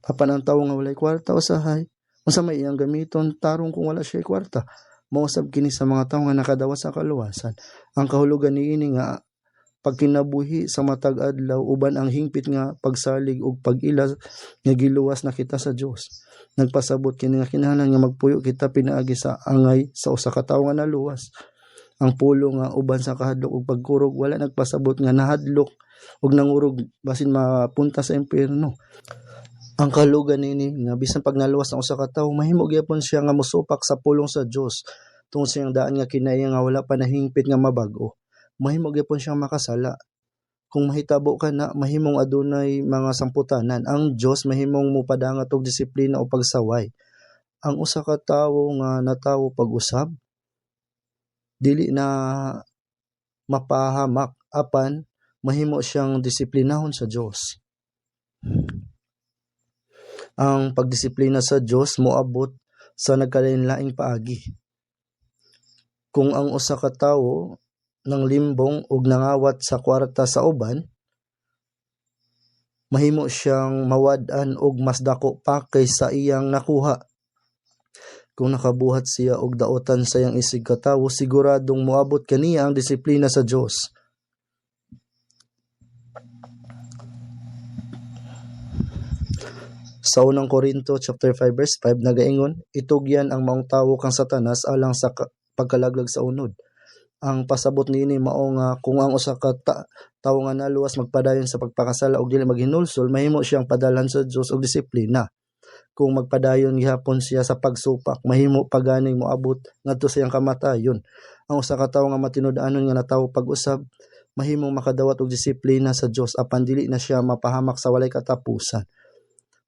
Apan ang tawo nga walay kwarta usahay, unsa may iyang gamiton tarong kung wala siya kwarta. Mausab kini sa mga tawo nga nakadawat sa kaluwasan. Ang kahulugan niini nga pagkinabuhi sa matag adlaw uban ang hingpit nga pagsalig ug pag-ila nga giluwas na kita sa Dios. Nagpasabot kini nga kinahanglan nga magpuyo kita pinaagi sa angay sa usa ka tawo nga naluwas. Ang pulong nga uban sa kahadlok ug pagkurog wala nagpasabot nga nahadlok ug nangurog basin mapunta sa impierno. Ang kahulugan nini nga bisan pag naluwas ang usa ka tawo mahimo gyapon siya nga mosupak sa pulong sa Dios tungod sa iyang daan nga kinaiya nga wala pa nahingpit nga mabag-o. Mahimo gyapon siyang makasala. Kung mahitabo ka na mahimong adunay mga samputanan, ang Dios mahimong mopadangat og disiplina o pagsaway. Ang usa ka tawo nga natawo pag-usab dili na mapahamak apan mahimo siyang disiplinahon sa Dios. Ang pagdisiplina sa Dios moabot sa nagkalain-laing paagi. Kung ang usa ka tawo nang limbong ug nangawat sa kwarta sa uban, mahimo siyang mawad-an og mas dako pa kaysa iyang nakuha. Kung nakabuhat siya og daotan sa iyang isig ka tawo, siguradong moabot kaniya ang disiplina sa Dios. Sa unang Korinto chapter 5 verse 5 nagaingon, itugyan ang maong tawo kang Satanas alang sa pagkalaglag sa unod. Ang pasabot niini mao nga kung ang usa ka tawo nga naluwas magpadayon sa pagpakasala og dili maghinulsol, mahimo siyang padalhan sa Dios og disiplina. Kung magpadayon gihapon siya sa pagsupak, mahimo paganing moabot ngadto sa iyang kamatayon. Ang usa ka tawo nga matinud-anon nga natawo pag-usab, mahimong makadawat og disiplina sa Dios apan dili na siya mapahamak sa walay katapusan.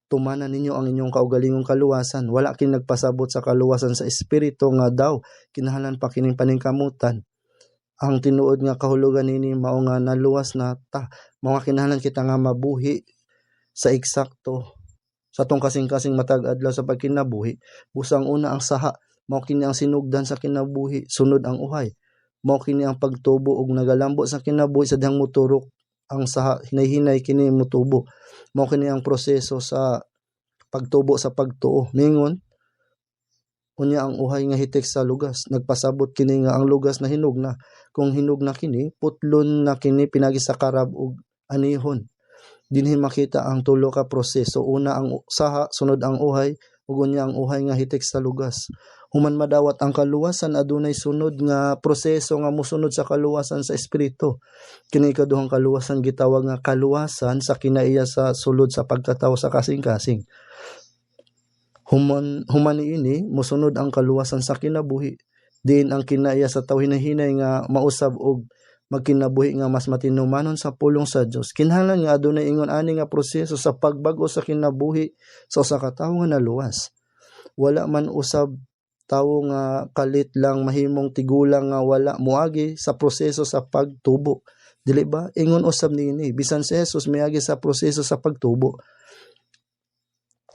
Tumanan ninyo ang inyong kaugalingong kaluwasan. Wala kini nagpasabot sa kaluwasan sa espiritu nga daw kinahanglan pa kining paningkamutan. Ang tinuod nga kahulugan nini mao nga naluwas na ta. Mga kinahanglan kita nga mabuhi sa eksakto sa tong kasing-kasing matag adlaw sa pagkinabuhi. Busang una ang saha, mao kini ang sinugdan sa kinabuhi, sunod ang uhay. mao kini ang pagtubo og nagalambo sa kinabuhi sa dihang moturok ang saha hinay-hinay kini motubo. Mao kini ang proseso sa pagtubo sa pagtuo. Mingon unya ang uhay nga hitik sa lugas, nagpasabot kini nga ang lugas na hinog na. Kung hinog na kini, putlon na kini pinagi sa karab ug anihon. Dinhi makita ang tulo ka proseso. Una ang saha, sunod ang uhay, ug unya ang uhay nga hitik sa lugas. Human madawat ang kaluwasan, adunay sunod nga proseso nga mosunod sa kaluwasan sa espiritu. Kini ikaduhang kaluwasan gitawag nga kaluwasan sa kinaiya sa sulod sa pagkatao sa kasing-kasing. Human niini mosunod ang kaluwasan sa kinabuhi. Diin ang kinaiya sa tawo hinay-hinay nga mausab og magkinabuhi nga mas matinumanon sa pulong sa Dios. Kinahanglan nga adunay ingon ani nga proseso sa pagbag-o sa kinabuhi sa usa ka tawo nga naluwas. Wala man usab tawo nga kalit lang mahimong tigulang nga wala moagi sa proseso sa pagtubo. Dili ba? Ingon usab niini bisan si Jesus miagi sa proseso sa pagtubo.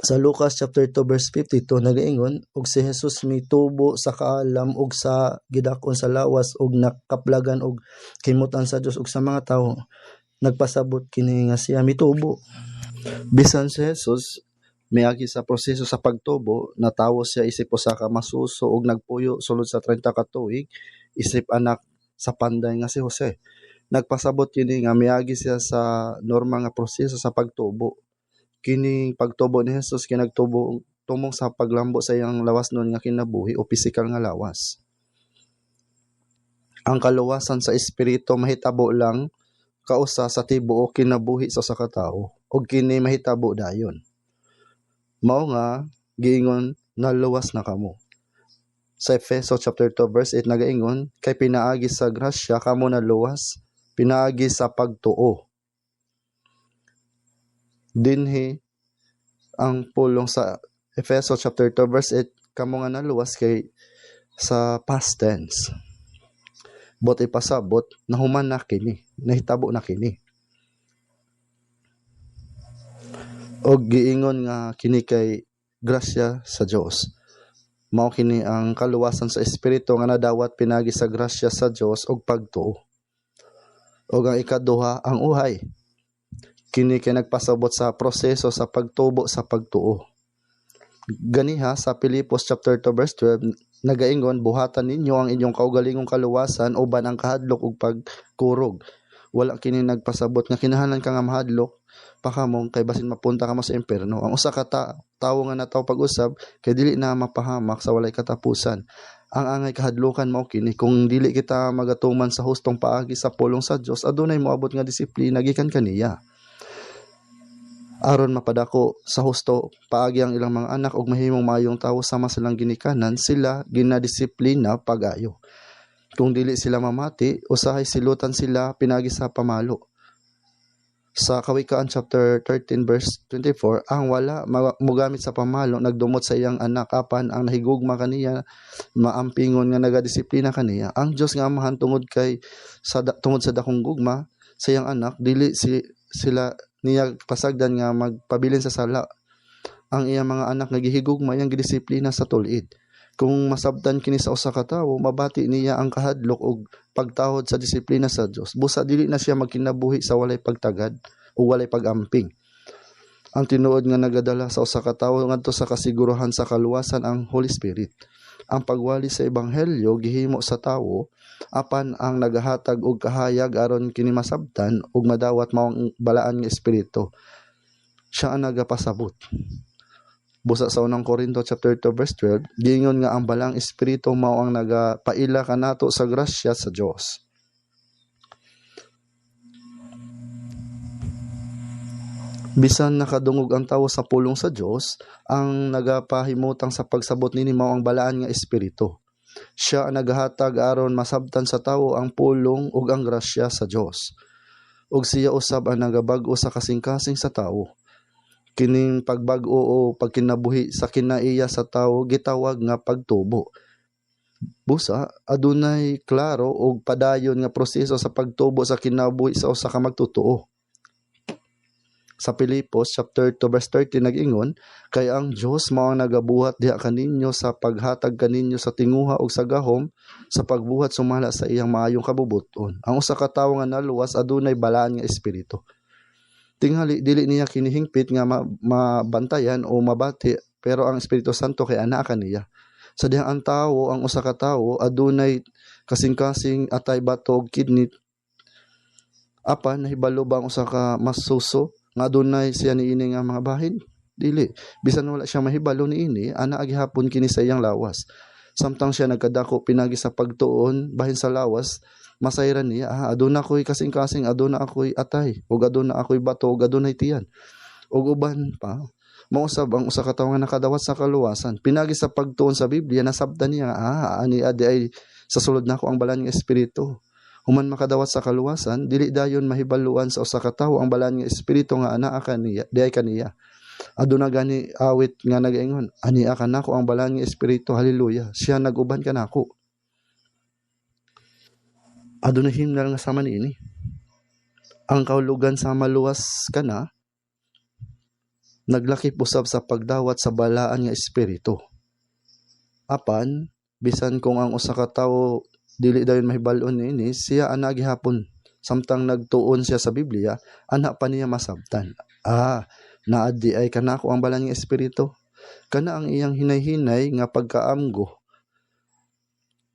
Sa Lucas chapter 2 verse 52 nagaingon, og si Jesus mitubo sa kaalam ug sa gidakon sa lawas ug nakaplagan og kimutan sa Dios ug sa mga tawo. Nagpasabot kini nga siya mitubo. Bisan si Jesus miagi sa proseso sa pagtubo, natawo siya isip usa ka masuso ug nagpuyo sulod sa 30 ka tuig, isip anak sa panday nga si Jose. Nagpasabot kini nga miagi siya sa norma nga proseso sa pagtubo. Kining pagtubo ni Jesus kinagtubo tumong sa paglambo sa iyang lawas nun nga kinabuhi o pisikal nga lawas. Ang kaluwasan sa espiritu mahitabo lang kausa sa tibuok kinabuhi sa usa ka tawo ug kini mahitabo dayon. Mao nga giingon naluwas na kamo. Sa Efeso chapter 2 verse 8 nagaingon, kay pinaagi sa grasya kamo naluwas, pinaagi sa pagtuo. Dinhi ang pulong sa Efeso chapter 2 verse 8 kamo nga naluwas kay sa past tense. Bot ipasabot nahuman na kini, nahitabo na kini. Og giingon nga kini kay grasya sa Dios. Mao kini ang kaluwasan sa espiritu nga nadawat pinagi sa grasya sa Dios og pagtuo. Og ang ikaduha ang uhay. Kini kay nagpasabot sa proseso sa pagtubo sa pagtuo. Ganiha sa Pilipos chapter 2 verse 12 nagaingon, buhatan ninyo ang inyong kaugalingong kaluwasan uban ang kahadlok ug pagkurog. Wala kini nagpasabot nga kinahanglan ka nga mahadlok pa kamo kay basin mapunta ka mo sa impierno. Ang usa ka tawo nga nataw pag-usab kay dili na mapahamak sa walay katapusan. Ang angay kahadlokan mao kini kung dili kita magatuman sa hustong paagi sa pulong sa Dios, adunay moabot nga disiplina gikan kaniya. Aron mapadako sa husto paagi ang ilang mga anak ug mahimong maayong tawo sama silang ginikanan, sila ginadisiplina pag-ayo. Kung dili sila mamati, usahay silutan sila pinagi sa pamalo. Sa Kawikaan chapter 13 verse 24, ang wala mogamit sa pamalo nagdumot sa iyang anak apan ang nahigugma kaniya maampingon nga nagadisiplina kaniya. Ang Dios nga amahan tungod sa dakong gugma sa iyang anak, dili sila niya pasagdan nga magpabilin sa sala. Ang iyang mga anak nagihigugma iyang gidisiplina sa tulid. Kung masabtan kini sa usa ka tawo, mabati niya ang kahadlok ug pagtahod sa disiplina sa Dios. Busa dili na siya magkinabuhi sa walay pagtagad o walay pag-amping. Ang tinuod nga nagadala sa usa ka tawo ngadto sa kasiguruhan sa kaluwasan ang Holy Spirit. Ang pagwali sa ebanghelyo gihimo sa tawo apan ang nagahatag og kahayag aron kini masabtan ug madawat mao ang balaan nga espiritu. Siya ang nagapasabot. Busa sa unang Korinto chapter 2 verse 12, giingon nga ang balang espiritu mao ang nagapaila kanato sa grasya sa Dios. Bisan nakadungog ang tawo sa pulong sa Dios, ang nagapahimutang sa pagsabot nini mao ang balaan nga espiritu. Siya ang nagahatag aron masabtan sa tawo ang pulong ug ang grasya sa Dios. Ug siya usab ang nagabag-o sa kasing-kasing sa tawo. Kining pagbag-o o pagkinabuhi sa kinaiya sa tawo gitawag nga pagtubo. Busa adunay klaro og padayon nga proseso sa pagtubo sa kinabuhi sa usa ka magtutuo. sa Pilipos chapter 2 verse 30 nag-ingon, kay ang Dios mao ang nagabuhat diha kaninyo sa paghatag kaninyo sa tinguha ug sa gahom sa pagbuhat sumala sa iyang maayong kabubuton. Ang usa ka tawo nga naluwas adunay balaan nga espiritu. Tingali dili niya kinihingpit nga mabantayan o mabati, pero ang Espiritu Santo kay anaa kaniya. Sa dihang ang tawo, ang usa ka tawo adunay kasing-kasing atay bato ug kidney, apan nahibalo ba ang usa ka masuso nga adunay siya niini nga mga bahin? Dili. Bisan wala siya mahibalo niini, ana agihapon kini sa iyang lawas. Samtang siya nagkadako pinagi sa pagtuon bahin sa lawas, masayran niya, aduna ko'y kasing-kasing, aduna ako'y atay, ug aduna ako'y bato, ug adunay tiyan. Ug uban pa, mausab ang usa ka tawo nga nakadawat sa kaluwasan. Pinagi sa pagtuon sa Biblia, nasabtan niya, ani adi ay sa sulod nako ang balaan nga espiritu. Human makadawat sa kaluwasan, dili dayon mahibaluan sa usa ka tawo ang balaan nga espiritu nga anaa kaniya, di ay kaniya. Aduna gani awit nga nag-ingon, ania kanako ang balaan nga espiritu, haleluya. Siya nag-uban kanako. Adunay himnal nga sama niini. Ang kahulugan sa maluwas kana, naglakip usab sa pagdawat sa balaan nga espiritu. Apan, bisan kung ang usa ka tawo dili dayon mahibal-on niini, siya ana gihapon. Samtang nagtuon siya sa Biblia, ana pa niya masabtan. Naadi ay kanako ang balaan nga espiritu. Kana ang iyang hinay-hinay nga pagkaamgo.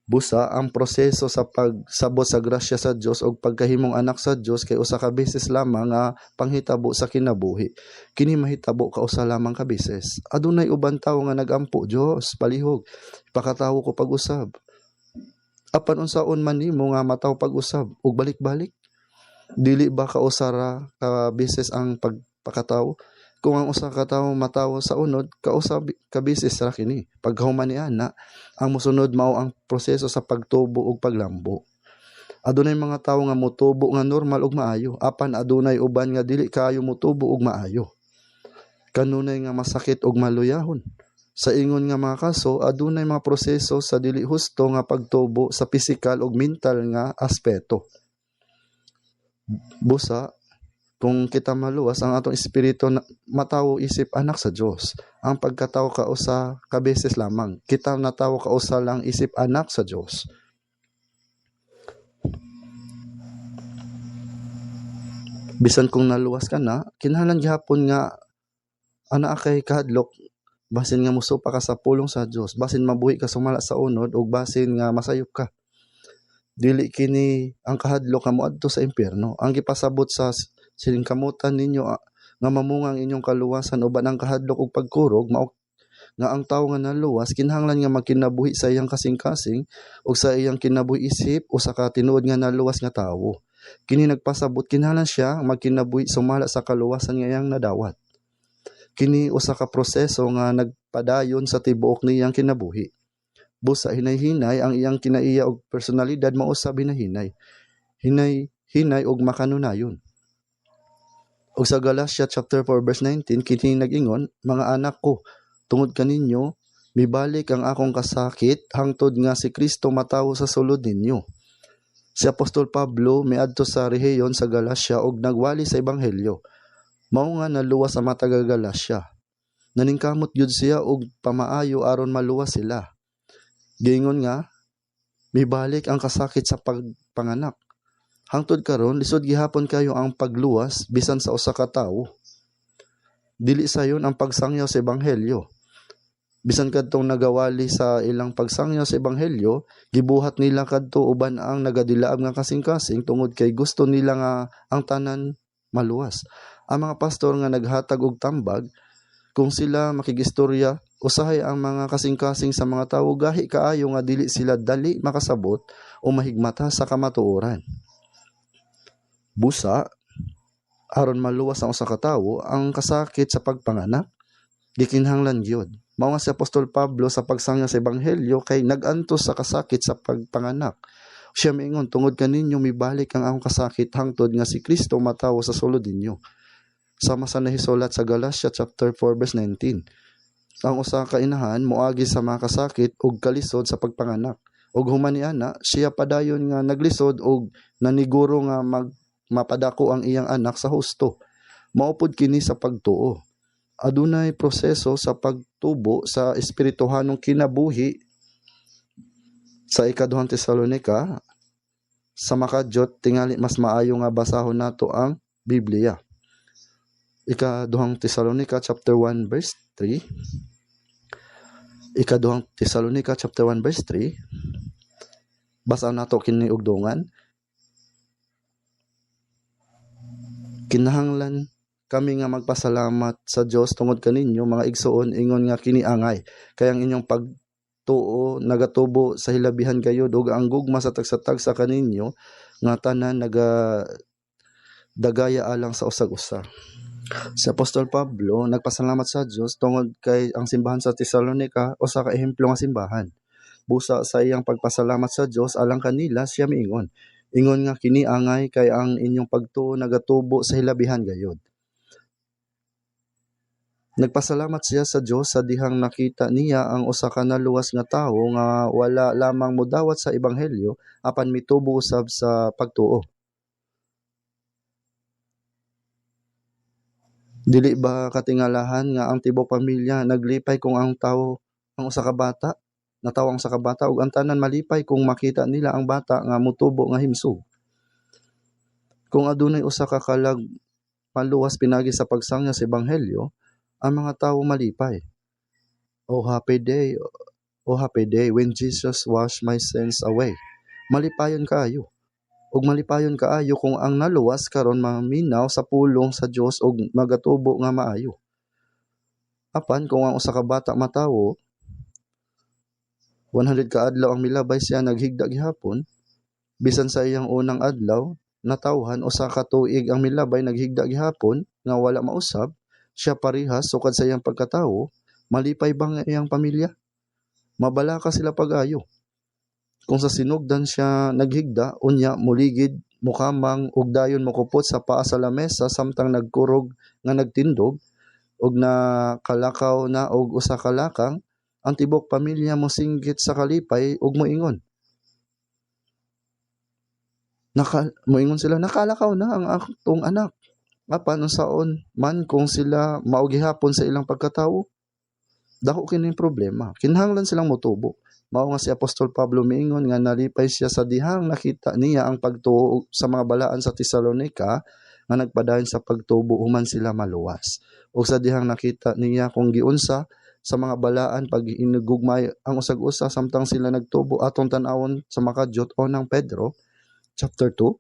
Busa ang proseso sa pagsabot sa grasya sa Dios o pagkahimong anak sa Dios kay usa ka beses lamang nga panghitabo sa kinabuhi. Kini mahitabo ka usa lamang ka beses. Adunay uban tawo nga nagampo, Dios palihog, ipakatawo ko pag-usab. Apan unsaon man nimo nga mataw pag-usab ug balik-balik? Dili ba ka usara ka beses ang pagpakatawo? Kung ang usa ka tawo matawo sa unod, kausab ka beses ra kini. Paghuman ni ana, ang mosunod mao ang proseso sa pagtubo ug paglambo. Adunay mga tawo nga motubo nga normal ug maayo, apan adunay uban nga dili kaayo motubo ug maayo. Kanunay nga masakit ug maluyahon. Sa ingon nga mga kaso, adunay mga proseso sa dili husto nga pagtubo sa pisikal ug mental nga aspeto. Busa, kung kita maluwas ang atong espiritu matawo isip anak sa Dios. Ang pagkatawo ka usa ka beses lamang, kita natawo ka usa lang isip anak sa Dios. Bisan kung naluwas ka na, kinahanglan gihapon nga ana kay kahadlok, basin nga musupa ka sa pulong sa Dios, basin mabuhi ka sumala sa unod ug basin nga masayop ka. Dili kini ang kahadlok nga moadto sa impierno. Ang gipasabot sa silingkamutan ninyo nga mamungang inyong kaluwasan uban ang kahadlok ug pagkurog, mao nga ang tawo nga naluwas kinahanglan nga magkinabuhi sa iyang kasing-kasing ug sa iyang kinabuhi isip o sa katinuod nga naluwas nga tawo. Kini nagpasabot kinahanglan siya magkinabuhi sumala sa kaluwasan nga iyang nadawat. Kini usa ka proseso nga nagpadayon sa tibuok niyang kinabuhi. Busa hinay-hinay ang iyang kinaiya og personalidad mao usab hinay-hinay. Hinay og makanunayon. Og sa Galatia chapter 4 verse 19 kini nag-ingon, mga anak ko, tungod kaninyo mibalik ang akong kasakit hangtod nga si Kristo matawo sa sulod ninyo. Si Apostol Pablo miadto sa rehiyon sa Galacia og nagwali sa ebanghelyo. Mao nga naluwas sa mga taga Galacia. Naningkamot gyud siya og pamaayo aron maluwas sila. Giingon nga mibalik ang kasakit sa pagpanganak. Hangtod karon lisod gihapon kayo ang pagluwas bisan sa usa ka tawo. Dili sayon ang pagsangyaw sa ebanghelyo. Bisan kadtong nagawali sa ilang pagsangyaw sa ebanghelyo, gibuhat nila kadto uban ang nagadilaab nga kasing-kasing tungod kay gusto nila nga ang tanan maluwas. Ang mga pastor nga naghatag og tambag, kung sila makigistorya, usahay ang mga kasing-kasing sa mga tawo gahi kaayo nga dili sila dali makasabot o mahigmata sa kamatuoran. Busa, aron maluwas ang usa ka tawo ang kasakit sa pagpanganak, gikinahanglan gyud. Mao nga si Apostol Pablo sa pagsangya sa ebanghelyo kay nag-antos sa kasakit sa pagpanganak. Siya miingon, tungod kaninyo mibalik ang akong kasakit hangtod nga si Kristo matawo sa sulod ninyo. Sama sa nahisulat sa Galatia chapter 4 verse 19. Ang usa ka inahan moagi sa mga kasakit ug kalisod sa pagpanganak. Ug human niana siya padayon nga naglisod ug naniguro nga mapadako ang iyang anak sa husto. Maupod kini sa pagtuo. Adunay proseso sa pagtubo sa espirituhanong kinabuhi sa ikaduhang Tesalonika. Sa makadyot, tingali mas maayo nga basahon nato ang Biblia. Ikaduhang Tesalonika chapter 1 verse 3. Ikaduhang Tesalonika chapter 1 verse 3. Basa nato kini ugdongan. Kinahanglan kami nga magpasalamat sa Dios tungod kaninyo mga igsoon, ingon nga kiniangay kay ang inyong pagtuo nagatubo sa hilabihan gayud, ug ang gugma sa tagsatag sa kaninyo nga tanan nagadagaya alang sa usag-usa. Si Apostol Pablo nagpasalamat sa Dios tungod kay ang simbahan sa Tesalonica usa ka ehemplo nga simbahan. Busa sa iyang pagpasalamat sa Dios alang kanila, siya miingon nga kiniangay kay ang inyong pagtuo nagatubo sa hilabihan gayud. Nagpasalamat siya sa Dios sa dihang nakita niya ang usa ka naluwas nga tawo nga wala lamang modawat sa ebanghelyo apan mitubo usab sa pagtuo. Dili ba katingalahan nga ang tibuok pamilya naglipay kung ang usa ka bata natawang sa kabata, ug ang tanan malipay kung makita nila ang bata nga mutubo nga himsog. Kung adunay usa ka kalag maluwas pinagi sa pagsangya sa ebanghelyo, ang mga tawo malipay. Oh happy day when Jesus washed my sins away. Malipayon kaayo. Ug malipayon kaayo kung ang naluwas karon maminaw sa pulong sa Dios ug magatubo nga maayo. Apan kung ang usa ka bata matawo 100 ka adlaw ang milabay siya naghigda gihapon, bisan sa iyang unang adlaw natawhan usa ka tuig ang milabay naghigda gihapon nga wala mausab, siya parihas sukad sa iyang pagkatawo, malipay bang iyang pamilya? Mabalaka sila pag-ayo. Kung sa sinugdan siya naghigda, unya muligid mukamang ug dayon mokupot sa paa sa lamesa samtang nagkurog nga nagtindog ug nakalakaw na og usa ka lakang, ang tibok pamilya mo singgit sa kalipay ug moingon. Moingon sila, nakalakaw na ang atong anak. Apan unsaon man kung sila mao gihapon sa ilang pagkatawo? Dako kining problema. Kinahanglan silang motubo. Mao nga si Apostol Pablo miingon nga nalipay siya sa dihang nakita niya ang pagtuo sa mga balaan sa Tesalonica nga nagpadayon sa pagtubo human sila maluwas. O sa dihang nakita niya kung giunsa sa mga balaan pag inugugmay ang usag-usa samtang sila nagtubo, atong tan-awon sa makadyot unang Pedro chapter 2.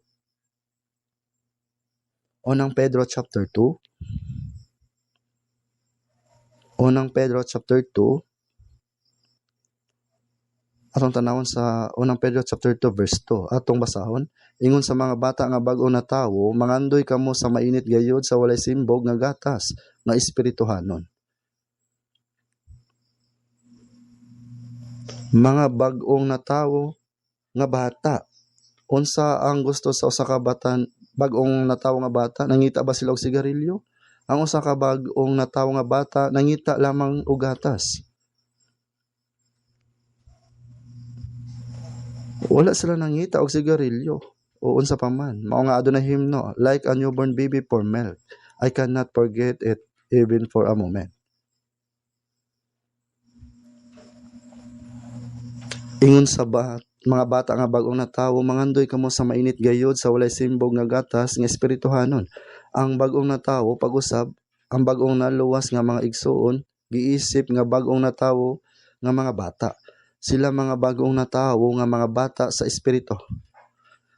Unang Pedro chapter 2. Unang Pedro chapter 2. Atong tanawon sa unang Pedro chapter 2 verse 2. Atong basahon. Ingon sa mga bata nga bag-o na tawo, mangandoy kamo sa mainit gayod sa walay simbog nga gatas nga espirituhanon. Mga bag-ong na tawo nga bata. Unsa ang gusto sa usa ka bag-ong na tawo nga bata? Nangita ba sila og sigarilyo? Ang usa ka bag-ong na tawo nga bata nangita lamang og gatas. Wala sila nangita og sigarilyo o unsa pa man. Mao nga adunay himno, like a newborn baby for milk. I cannot forget it even for a moment. Ingon sa mga bata nga bag-ong na tawo, mangandoy kamo sa mainit gayod sa walay simbog nga gatas nga espirituhanon. Ang bag-ong na tawo pag-usab, ang bag-ong naluwas nga mga igsoon, giisip nga bag-ong na tawo nga mga bata. Sila mga bag-ong na tawo nga mga bata sa espiritu.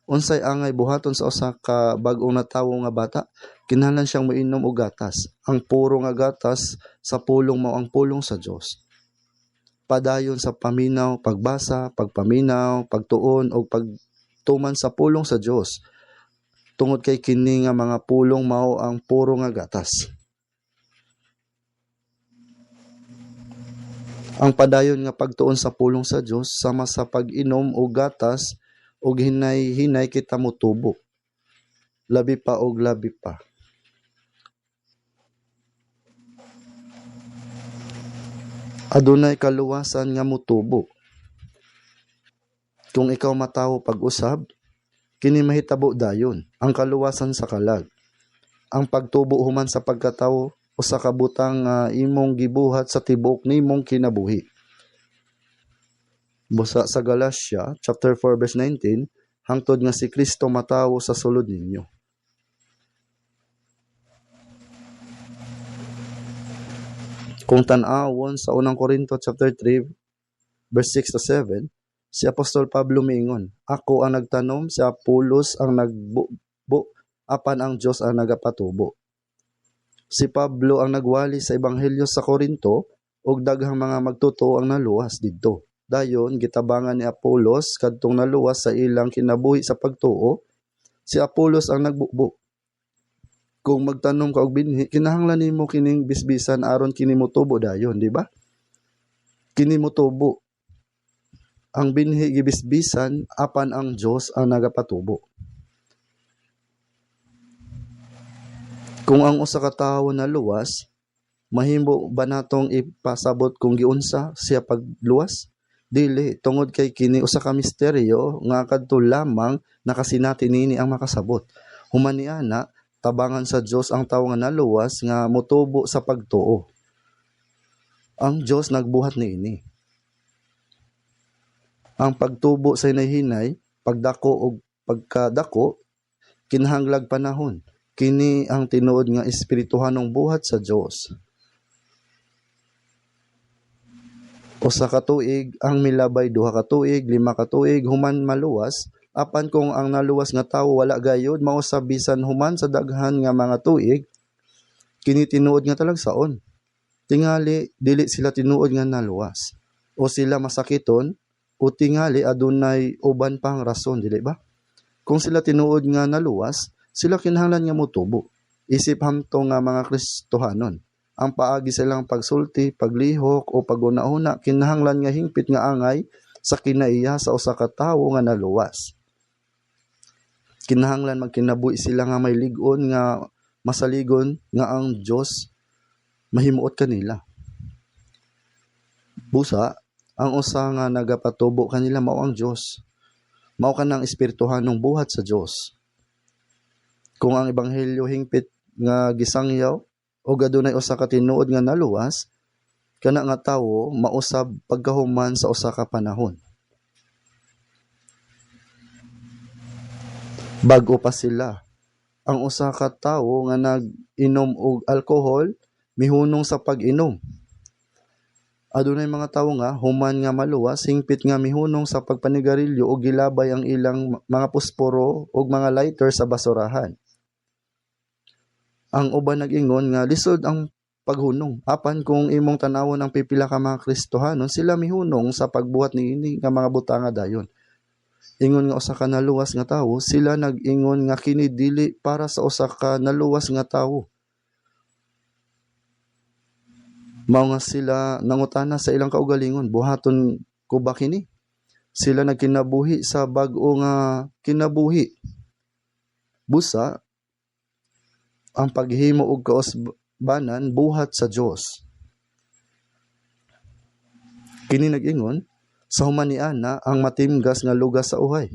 Unsay angay buhaton sa usa ka bag-ong na tawo nga bata? Kinahanglan siyang moinom og gatas. Ang puro nga gatas sa pulong mao ang pulong sa Dios. Padayon sa paminaw, pagbasa, pagpaminaw, pagtuon o pagtuman sa pulong sa Dios. Tungod kay kini nga mga pulong mao ang puro nga gatas. Ang padayon nga pagtuon sa pulong sa Dios sama sa pag-inom og gatas ug hinay-hinay kita motubo. Labi pa og labi pa. Adunay kaluwasan nga motubo. Kung ikaw matawo pag-usab, kini mahitabo dayon ang kaluwasan sa kalag. ang pagtubo human sa pagkatawo o sa kabutang imong gibuhat sa tibuok nimong kinabuhi. Busa sa Galatia chapter 4 verse 19, hangtod nga si Kristo matawo sa sulod ninyo. Kung tan-awon sa unang Korinto chapter 3 verse 6 to 7, si Apostol Pablo miingon, ako ang nagtanom, si Apolos ang nagbubo, apan ang Dios ang nagapatubo. Si Pablo ang nagwali sa ebanghelyo sa Korinto ug daghang mga magtotoo ang naluwas didto. Dayon gitabangan ni Apolos kadtong naluwas sa ilang kinabuhi sa pagtuo. Si Apolos ang nagbubo. Kung magtanom ka og binhi, kinahanglan nimo kining bisbisan aron kini motubo dayon, di ba? Kini motubo. Ang binhi gibisbisan apan ang Dios ang nagapatubo. Kung ang usa ka tawo naluwas, mahimo ba natong ipasabot kung giunsa siya pagluwas? Dili, tungod kay kini usa ka misteryo nga kadto lamang nakasinati nini ang makasabot. Human niana, tabangan sa Dios ang tawo nga naluwas nga motubo sa pagtuo. Ang Dios nagbuhat niini. Ang pagtubo sa hinay-hinay, pagdako o pagkadako, kinahanglag panahon. Kini ang tinuod nga espirituhanong buhat sa Dios. Usa ka tuig ang milabay, 2 ka tuig, 5 ka tuig human maluwas, apan kung ang naluwas nga tawo wala gayud mao sa bisan human sa daghan nga mga tuig, kini tinuod nga talagsaon. Tingali dili sila tinuod nga naluwas, o sila masakiton, o tingali adunay uban pang rason, dili ba? Kung sila tinuod nga naluwas, sila kinahanglan nga motubo. Isip hamto nga mga Kristohanon. Ang paagi silang pagsulti, paglihok o paguna-una kinahanglan nga hingpit nga angay sa kinaiya sa usa ka tawo nga naluwas. Kinahanglan magkinabuhi sila nga may lig-on nga masaligon nga ang Dios mahimuot kanila. Busa, ang usa nga nagapatubo kanila mao ang Dios. Mao kanang espirituhanong buhat sa Dios. Kung ang ebanghelyo hingpit nga gisangyaw o adunay usa ka tinuod nga naluwas, kana nga tawo mausab pagkahuman sa usa ka panahon. Bag-o pa sila, ang usa ka tawo nga nag-inom og alcohol mihunong sa pag-inom. Adunay mga tawo nga human nga maluwas hingpit nga mihunong sa pagpanigarilyo o gilabay ang ilang mga pusporo o mga lighter sa basurahan. Ang uban nag-ingon nga lisod ang paghunong. Apan kung imong tanawon ang pipila ka mga Kristohanon, sila mihunong sa pagbuhat niini nga mga butanga dayon. Ingon nga usa ka naluwas nga tawo, sila nag-ingon nga kini dili para sa usa ka naluwas nga tawo. Mao nga sila nangutana sa ilang kaugalingon, buhaton ko ba kini? Sila nagkinabuhi sa bag-o nga kinabuhi. Busa, ang paghimo og kausbanan buhat sa Dios. Kini nag-ingon, sa human niana ang matimgas nga lugas sa uhay.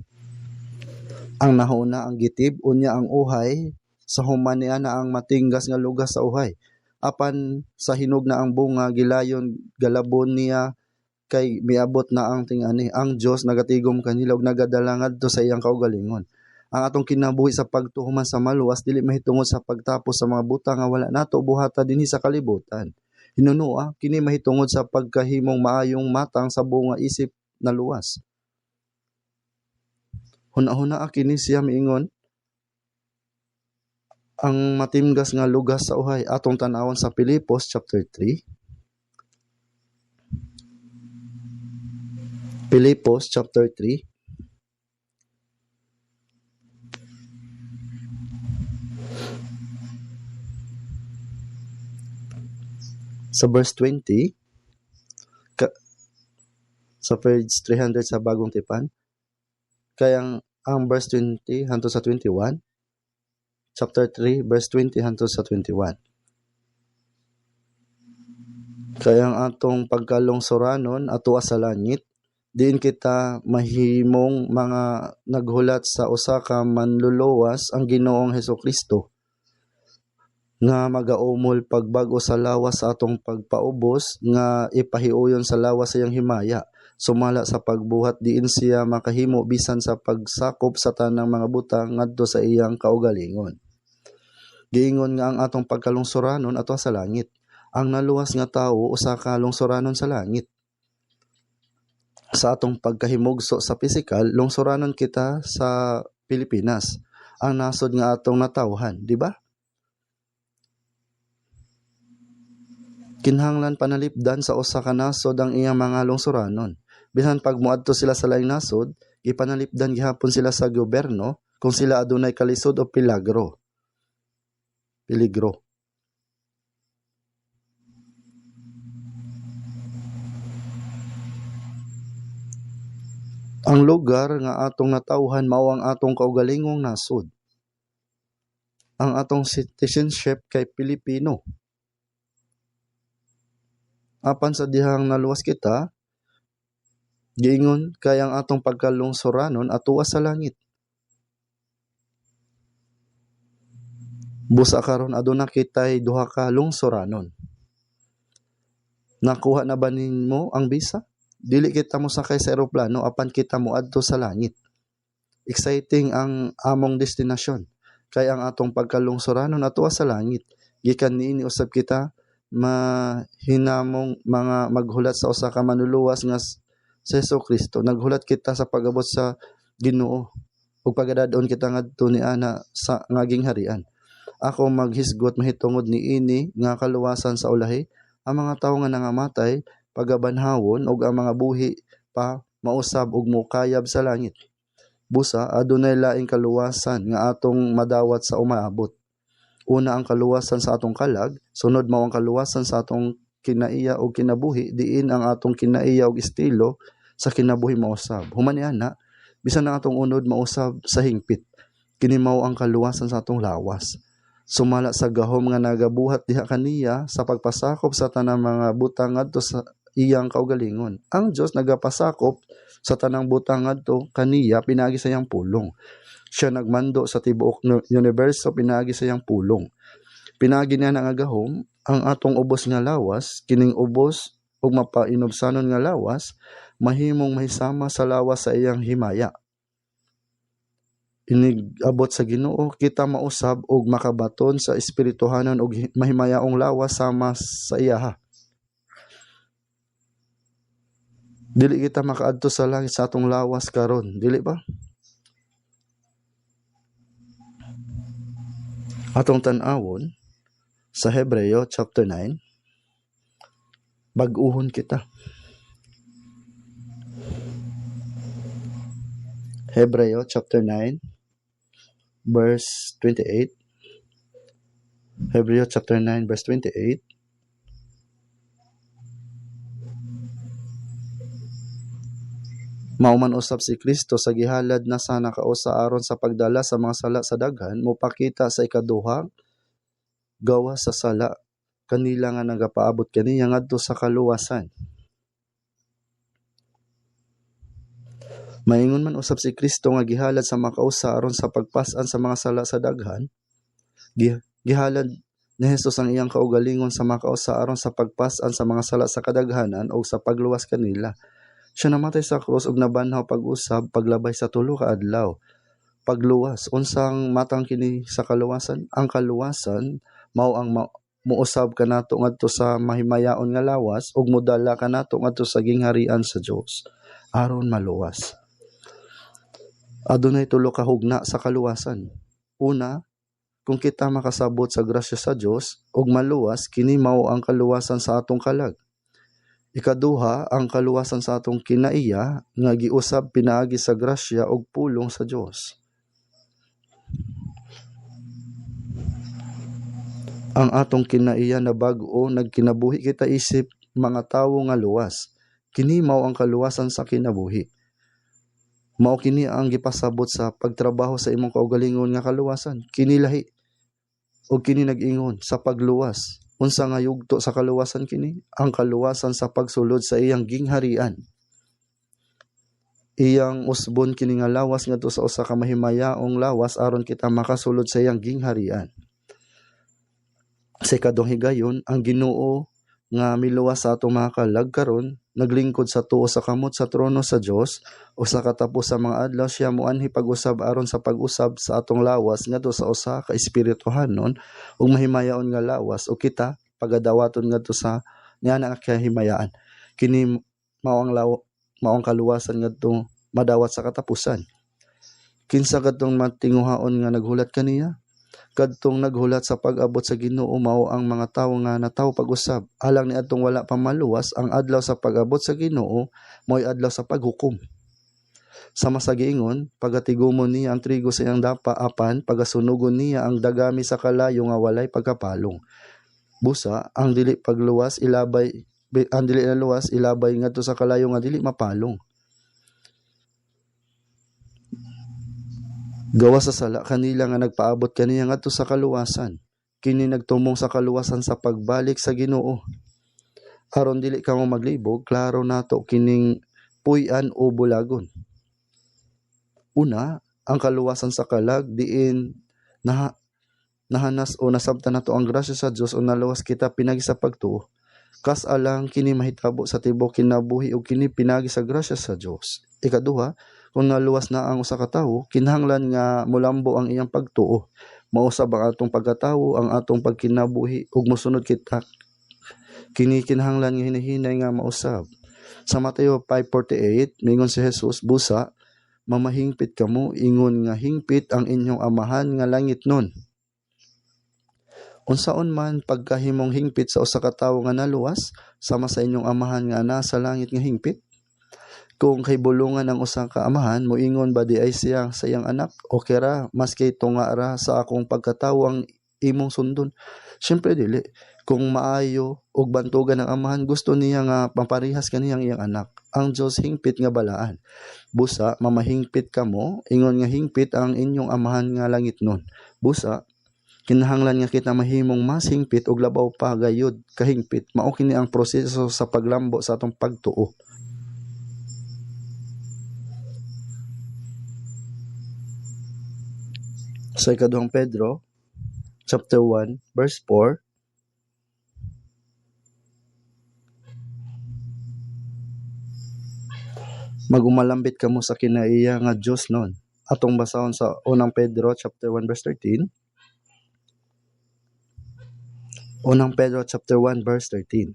Ang nahuna ang gitib, unya ang uhay, sa human niana ang matinggas nga lugas sa uhay. Apan sa hinog na ang bunga, gilayon galabon niya, kay miabot na ang tingani. Ang Dios nagatigom kanila ug nagadala ngadto sa iyang kaugalingon. Ang atong kinabuhi sa pagtuhuman sa maluwas dili mahitungod sa pagtapos sa mga butang nga wala nato buhata dinhi sa kalibutan. Hinunua, kini mahitungod sa pagkahimong maayong matang sa buong isip na luwas. Huna-huna kini siya miingon, ang matimgas nga lugas sa uhay atong tan-awon sa Pilipos chapter 3. Pilipos chapter 3. Sa verse 20, sa page 300 sa Bagong Tipan, kaya ang verse 20 hangtod sa 21, chapter 3, verse 20 hangtod sa 21. Kaya ang atong pagkalungsuranon atua sa langit, diin kita mahimong mga naghulat sa usa ka manluluwas ang Ginoong Hesukristo. nga magaumol pagbago sa lawas sa atong pagpaubos nga ipahiuyon sa lawas sa iyang himaya. Sumala sa pagbuhat diin siya makahimo bisan sa pagsakop sa tanang mga butang ngadto sa iyang kaugalingon. Giingon nga ang atong pagkalungsuranon ato sa langit. Ang naluwas nga tawo usa ka lungsuranon sa langit. Sa atong pagkahimugso sa pisikal, lungsuranon kita sa Pilipinas. Ang nasod nga atong natawhan, di ba? Kinahanglan panalipdan sa usa ka nasod ang iyang mga lungsuranon. Bisan pag muadto sila sa laing nasod, ipanalipdan gihapon sila sa gobyerno kung sila adunay kalisod o peligro. Ang lugar nga atong natawhan mao ang atong kaugalingong nasod. Ang atong citizenship kay Pilipino. Apan sa dihang naluwas kita, giingon kay ang atong pagkalungsuranon atuwa sa langit. Busa karon aduna kitay duha ka lungsuranon. Nakuha na ba nimo ang visa? Dili kita mo sakay sa eroplano apan kita moadto sa langit. Exciting ang among destinasyon. Kay ang atong pagkalungsuranon atuwa sa langit. Gikan niini usab kita mahinamong mga maghulat sa usa ka manluluwas nga sa Jesucristo. Naghulat kita sa pag-abot sa Ginoo ug pagadadon kita ngadto niana sa ngaging harian. Ako maghisgot mahitungod niini nga kaluwasan sa ulahi, ang mga tawo nga nangamatay pagabanhawon ug ang mga buhi pa mausab ug mokayab sa langit. Busa adunay laing kaluwasan nga atong madawat sa umaabot. Una ang kaluwasan sa atong kalag, sunod mao ang kaluwasan sa atong kinaiya o kinabuhi, diin ang atong kinaiya o estilo sa kinabuhi mausab. Human ana, bisan ang atong unod mausab sa hingpit, kini mao ang kaluwasan sa atong lawas. Sumala sa gahom nga nagabuhat diha kaniya sa pagpasakop sa tanang mga butang ngadto sa iyang kaugalingon. Ang Dios nagapasakop sa tanang butang ngadto kaniya pinaagi sa iyang pulong. Siya nagmando sa tibuok universo pinaagi sa iyang pulong. Pinaagi niya nga gahom ang atong ubos nga lawas, kining ubos ug mapainobsanon nga lawas mahimong mahisama sa lawas sa iyang himaya. Inigabot sa Ginoo kita mausab ug makabaton sa espirituhanon ug mahimayaong lawas sama sa iya. Dili kita makaadto sa langit sa atong lawas karon, dili ba? Atong tan-awon sa Hebreo chapter 9, bag-uhon kita. Hebreo chapter 9 verse 28. Hebreo chapter 9 verse 28. Mauman usab si Kristo sa gihalad na sa nakausa aron sa pagdala sa mga sala sa daghan, mopakita sa ikaduha gawa sa sala kanila nga nagapaabot kaniya ngadto sa kaluwasan. Maingon man usab si Kristo nga gihalad sa makausa aron sa pagpas-an sa mga sala sa daghan. Gihalad ni Hesus ang iyang kaugalingon sa makausa aron sa pagpas-an sa mga sala sa kadaghanan o sa pagluwas kanila. Siya namatay sa krus ug nabanhaw pag-usab paglabay sa 3 ka adlaw. Pagluwas, unsang matang kini sa kaluwasan? Ang kaluwasan mao ang muusab kanato ngadto sa mahimayaon nga lawas ug modala kanato ngadto sa gingharian sa Dios aron maluwas. Adunay 3 ka hugna sa kaluwasan. Una, kung kita makasabot sa grasya sa Dios ug maluwas, kini mao ang kaluwasan sa atong kalag. Ikaduha, ang kaluwasan sa atong kinaiya nga giusab pinaagi sa grasya ug pulong sa Dios. Ang atong kinaiya na bag-o nagkinabuhi kita isip mga tawo nga luwas. Kini mao ang kaluwasan sa kinabuhi. Mao kini ang gipasabot sa pagtrabaho sa imong kaugalingon nga kaluwasan. Kini lahi o kini nag-ingon sa pagluwas. Unsa nga yugto sa kaluwasan kini? Ang kaluwasan sa pagsulod sa iyang gingharian. Iyang usbon kini nga lawas ngadto sa usa ka mahimayaong lawas aron kita makasulod sa iyang gingharian. Sa ikadong higayon, ang Ginoo nga miluwas sa atong mga kalag karon naglingkod sa tuo sa kamot sa trono sa Dios, o sa katapos sa mga adlaw siya moanhi pag-usab aron sa pag-usab sa atong lawas ngadto sa usa ka espirituhanon ug mahimayaon nga lawas, o kita pagadawaton ngadto sa niana nga kahimayaan. Kini mao ang kaluwasan ngadto madawat sa katapusan. Kinsa kadtong matinguhaon nga naghulat kaniya? Kadtong naghulat sa pag-abot sa Ginoo mao ang mga tawo nga natawo pag-usab. Alang ni adtong wala pa maluwas, ang adlaw sa pag-abot sa Ginoo mao'y adlaw sa paghukom. Sa masagiingon, pagatigumon niya ang trigo sa iyang dapa, apan pagasunugon niya ang dagami sa kalayo nga walay pagkapalong. Busa ang dili pagluwas ilabay ngadto sa kalayo nga dili mapalong. Gawa sa sala kanila nga nagpaabot kaniya ngadto sa kaluwasan. Kini nagtumong sa kaluwasan sa pagbalik sa Ginoo. Aron dili kamo maglibog, klaro nato kining puy-an o bulagon. Una, ang kaluwasan sa kalag diin nahanas o nasabtan nato ang grasya sa Dios o naluwas kita pinagi sa pagtuo. Kas alang kini mahitabo sa tibok kinabuhi o kini pinagi sa grasya sa Dios. Ikaduha, kung naluwas na ang usa ka tawo, kinahanglan nga molambo ang iyang pagtuo. Mausab ang atong pagkatawo, ang atong pagkinabuhi ug mosunod kita. Kini kinahanglan nga hinahinay nga mausab. Sa Mateo 5:48, mingon si Jesus, busa mamahingpit kamo, ingon nga hingpit ang inyong amahan nga langit nun. Unsaon man pagkahimong hingpit sa usa ka tawo nga naluwas, sama sa inyong amahan nga nasa langit nga hingpit? Kung kay bulungan ang usa ka amahan, moingon ba di ay siya sa iyang anak? O kira, mas kay tunga ra sa akong pagkatawo ang imong sundon? Siyempre dili. Kung maayo og bantugan ng amahan, gusto niya nga maparihas kaniyang iyang anak. Ang Dios hingpit nga balaan. Busa, mamahingpit kamo, ingon nga hingpit ang inyong amahan nga langit nun. Busa, kinahanglan nga kita mahimong mas hingpit og labaw pa gayud kahingpit. Mao kini ang proseso sa paglambo sa atong pagtuo. Sa ikaduhang Pedro, chapter 1, verse 4, magumalambit kamo sa kinaiya nga Dios nun. Atong basahon sa unang Pedro, chapter 1, verse 13. Unang Pedro, chapter 1, verse 13.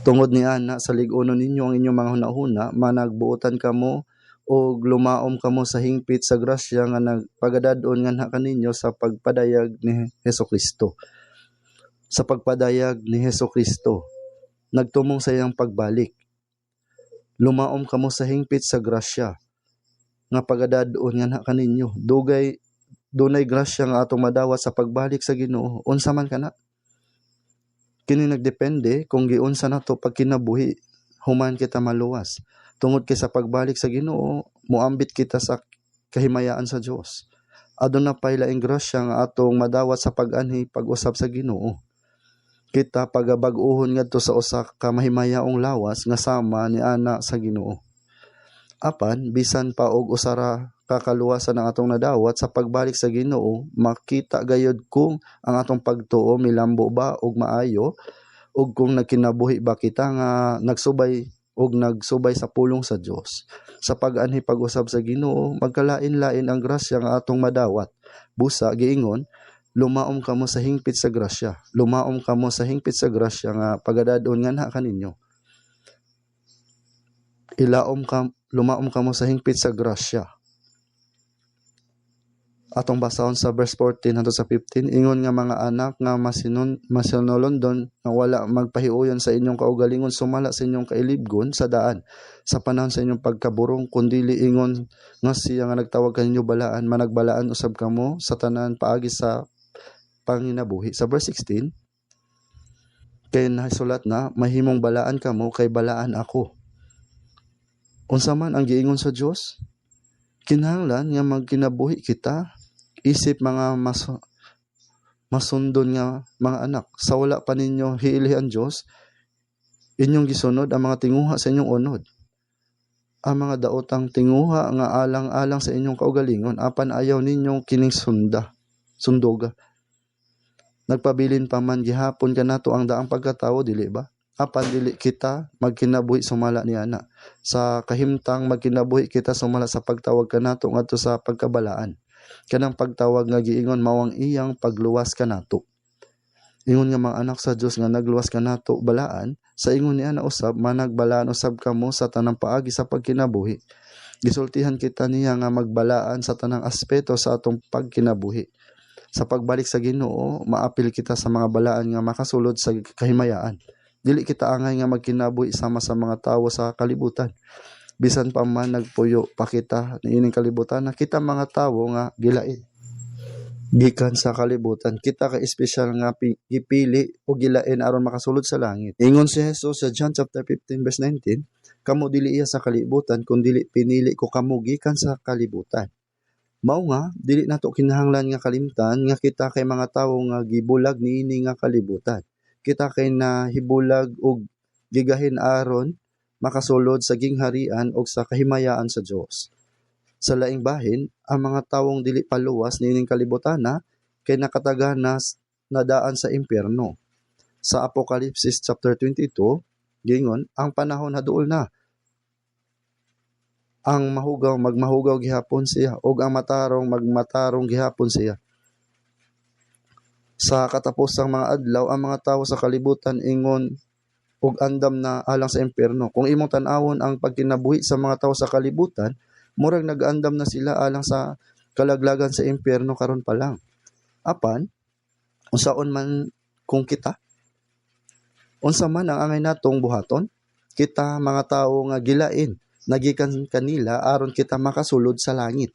Tungod ni ana, sa lig-unon ninyo ang inyong mga hunahuna, managbuotan kamo o lumaom kamo sa hingpit sa grasya nga nagpagadadon nga kaninyo sa pagpadayag ni Hesukristo. Sa pagpadayag ni Hesukristo, nagtumong sa iyang pagbalik. Lumaom kamo sa hingpit sa grasya nga pagadadon nga kaninyo. Dunay grasya nga atong madawat sa pagbalik sa Ginoo. Unsa man kana? Kini nagdepende kung giunsa nato pagkinabuhi human kita maluwas. Tungod kay sa pagbalik sa Ginoo, moambit kita sa kahimayaan sa Dios. Aduna pay laing grasya nga atong madawat sa pag-anhi pag-usab sa Ginoo. Kita pagabag-uhon ngadto sa usa ka mahimayaong lawas nga sama ni ana sa Ginoo. Apan bisan pa og usara kakaluwasan ang atong nadawat sa pagbalik sa Ginoo, makita gayud kung ang atong pagtuo milambo ba og maayo, ug kung nagkinabuhi ba kita nga nagsubay sa pulong sa Dios. Sa pag-anhi pag-usab sa Ginoo, magkalain-lain ang grasya nga atong madawat. Busa giingon, lumaom kamo sa hingpit sa grasya. Lumaom kamo sa hingpit sa grasya nga pagadadon nga kaninyo. Lumaom kamo sa hingpit sa grasya. Atong basahon sa verse 14 hangtod sa 15, ingon nga mga anak nga masinulondon nga wala magpahiuyon sa inyong kaugalingon, sumala sa inyong kailibgon sa daan sa panahon sa inyong pagkaburong, kundili ingon nga siya nga nagtawag kaninyo balaan, managbalaan usab kamo sa tanan paagi sa panginabuhi. Sa verse 16, kay nasulat na, mahimong balaan kamo kay balaan ako. Unsa man ang giingon sa Dios? Kinahanglan nga magkinabuhi kita, isip mga masundon nga mga anak. Sa wala pa ninyo hiili ang Dios, inyong gisunod ang mga tinguha sa inyong unod. Ang mga daotang tinguha nga alang-alang sa inyong kaugalingon, apan ayaw ninyong kining sunda. sundoga. Nagpabilin pa man gihapon kanato ang daang pagkatawo, dili ba? Apan dili kita magkinabuhi sumala niana. Sa kahimtang magkinabuhi kita sumala sa pagtawag kanato ngadto sa pagkabalaan. Kanang pagtawag nga giingon mao ang iyang pagluwas kanato. Ingon nga mga anak sa Dios nga nagluwas kanato balaan, sa ingon niya na usab managbalaan usab kamo sa tanang paagi sa pagkinabuhi. Gisultihan kita niya nga magbalaan sa tanang aspeto sa atong pagkinabuhi. Sa pagbalik sa Ginoo, maapil kita sa mga balaan nga makasulod sa kahimayaan. Dili kita angay nga magkinabuhi sama sa mga tawo sa kalibutan. Bisan pa man nagpuyo pa kita niining kalibutan na kita mga tawo nga gilain. Gikan sa kalibutan, kita ka espesyal nga gipili o gilain aron makasulod sa langit. Ingon si Jesus sa John chapter 15 verse 19, kamo dili iya sa kalibutan kundi pinili ko kamo gikan sa kalibutan. Mao nga dili nato kinahanglan nga kalimtan nga kita kay mga tawo nga gibulag niini nga kalibutan. Kita kay nahibulag og gigahin aron makasulod sa gingharian o sa kahimayaan sa Dios. Sa laing bahin, ang mga tawong dili paluwas niining kalibutana kay nakataganas na daan sa impyerno. Sa Apokalipsis chapter 22, gingon, ang panahon haduol na. Ang mahugaw magmahugaw gihapon siya ug ang matarong magmatarong gihapon siya. Sa katapusang mga adlaw, ang mga tawo sa kalibutan ingon ug andam na alang sa impyerno. Kung imong tan-awon ang pagkinabuhi sa mga tawo sa kalibutan, murag nag-andam na sila alang sa kalaglagan sa impyerno karon pa lang. Apan, unsaon man kung kita? Unsa man ang angay natong buhaton? Kita mga tawo nga gilain, nagikan kanila aron kita makasulod sa langit.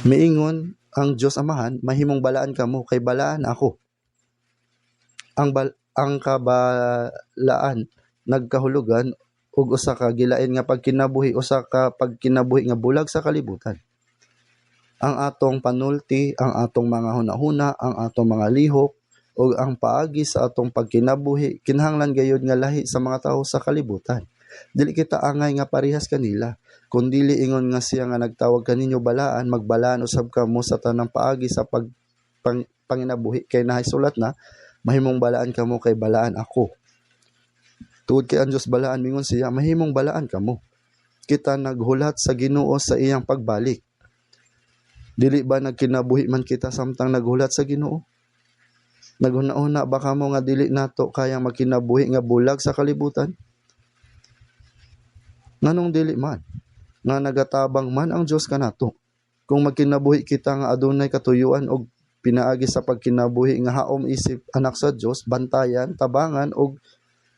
Miingon ang Dios Amahan, mahimong balaan kamo kay balaan ako. Ang kabalaan nagkahulugan ug usa ka gilain nga pagkinabuhi, usa ka pagkinabuhi nga bulag sa kalibutan. Ang atong panulti, ang atong mga hunahuna, ang atong mga lihok ug ang paagi sa atong pagkinabuhi kinahanglan gayud nga lahi sa mga tawo sa kalibutan. Dili kita angay nga parehas kanila, kundi ingon nga siya nga nagtawag kaninyo balaan, magbalaan usab kamo sa tanang paagi sa panginabuhi kay nahisulat na mahimong balaan kamo kay balaan ako. Tuod kay ang Dios balaan, mingon siya mahimong balaan kamo. Kita naghulat sa Ginoo sa iyang pagbalik. Dili ba nagkinabuhi man kita samtang naghulat sa Ginoo? Naghuna-una ba kamo nga dili nato kayang magkinabuhi nga bulag sa kalibutan? Nganong dili man? Nga nagatabang man ang Dios kanato. Kung magkinabuhi kita nga adunay katuyuan og pinaagi sa pagkinabuhi nga haom isip anak sa Dios, bantayan, tabangan og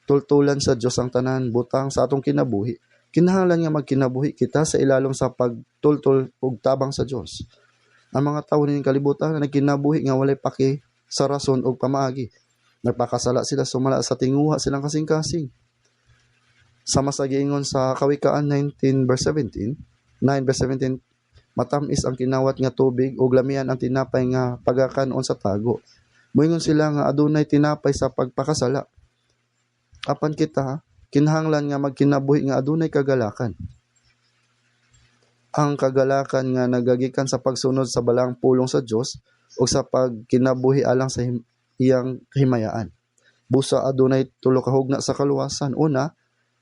tultulan sa Dios ang tanan butang sa atong kinabuhi. Kinahanglan nga magkinabuhi kita sa ilalom sa pagtultol og tabang sa Dios. Ang mga tawo ning kalibutan na nagkinabuhi nga walay paki sa rason og pamaagi. Nagpakasala sila sumala sa tinguha silang kasing-kasing. Sama sa giingon sa Kawikaan 19 verse 17, matamis ang kinawat nga tubig ug lamian ang tinapay nga pagakanon sa tago. Moingon sila nga adunay tinapay sa pagpakasala. Apan kita, kinahanglan nga magkinabuhi nga adunay kagalakan. Ang kagalakan nga nagagikan sa pagsunod sa balang pulong sa Dios o sa pagkinabuhi alang sa iyang kahimayaan. Busa adunay tulo ka hugna sa kaluwasan. Una,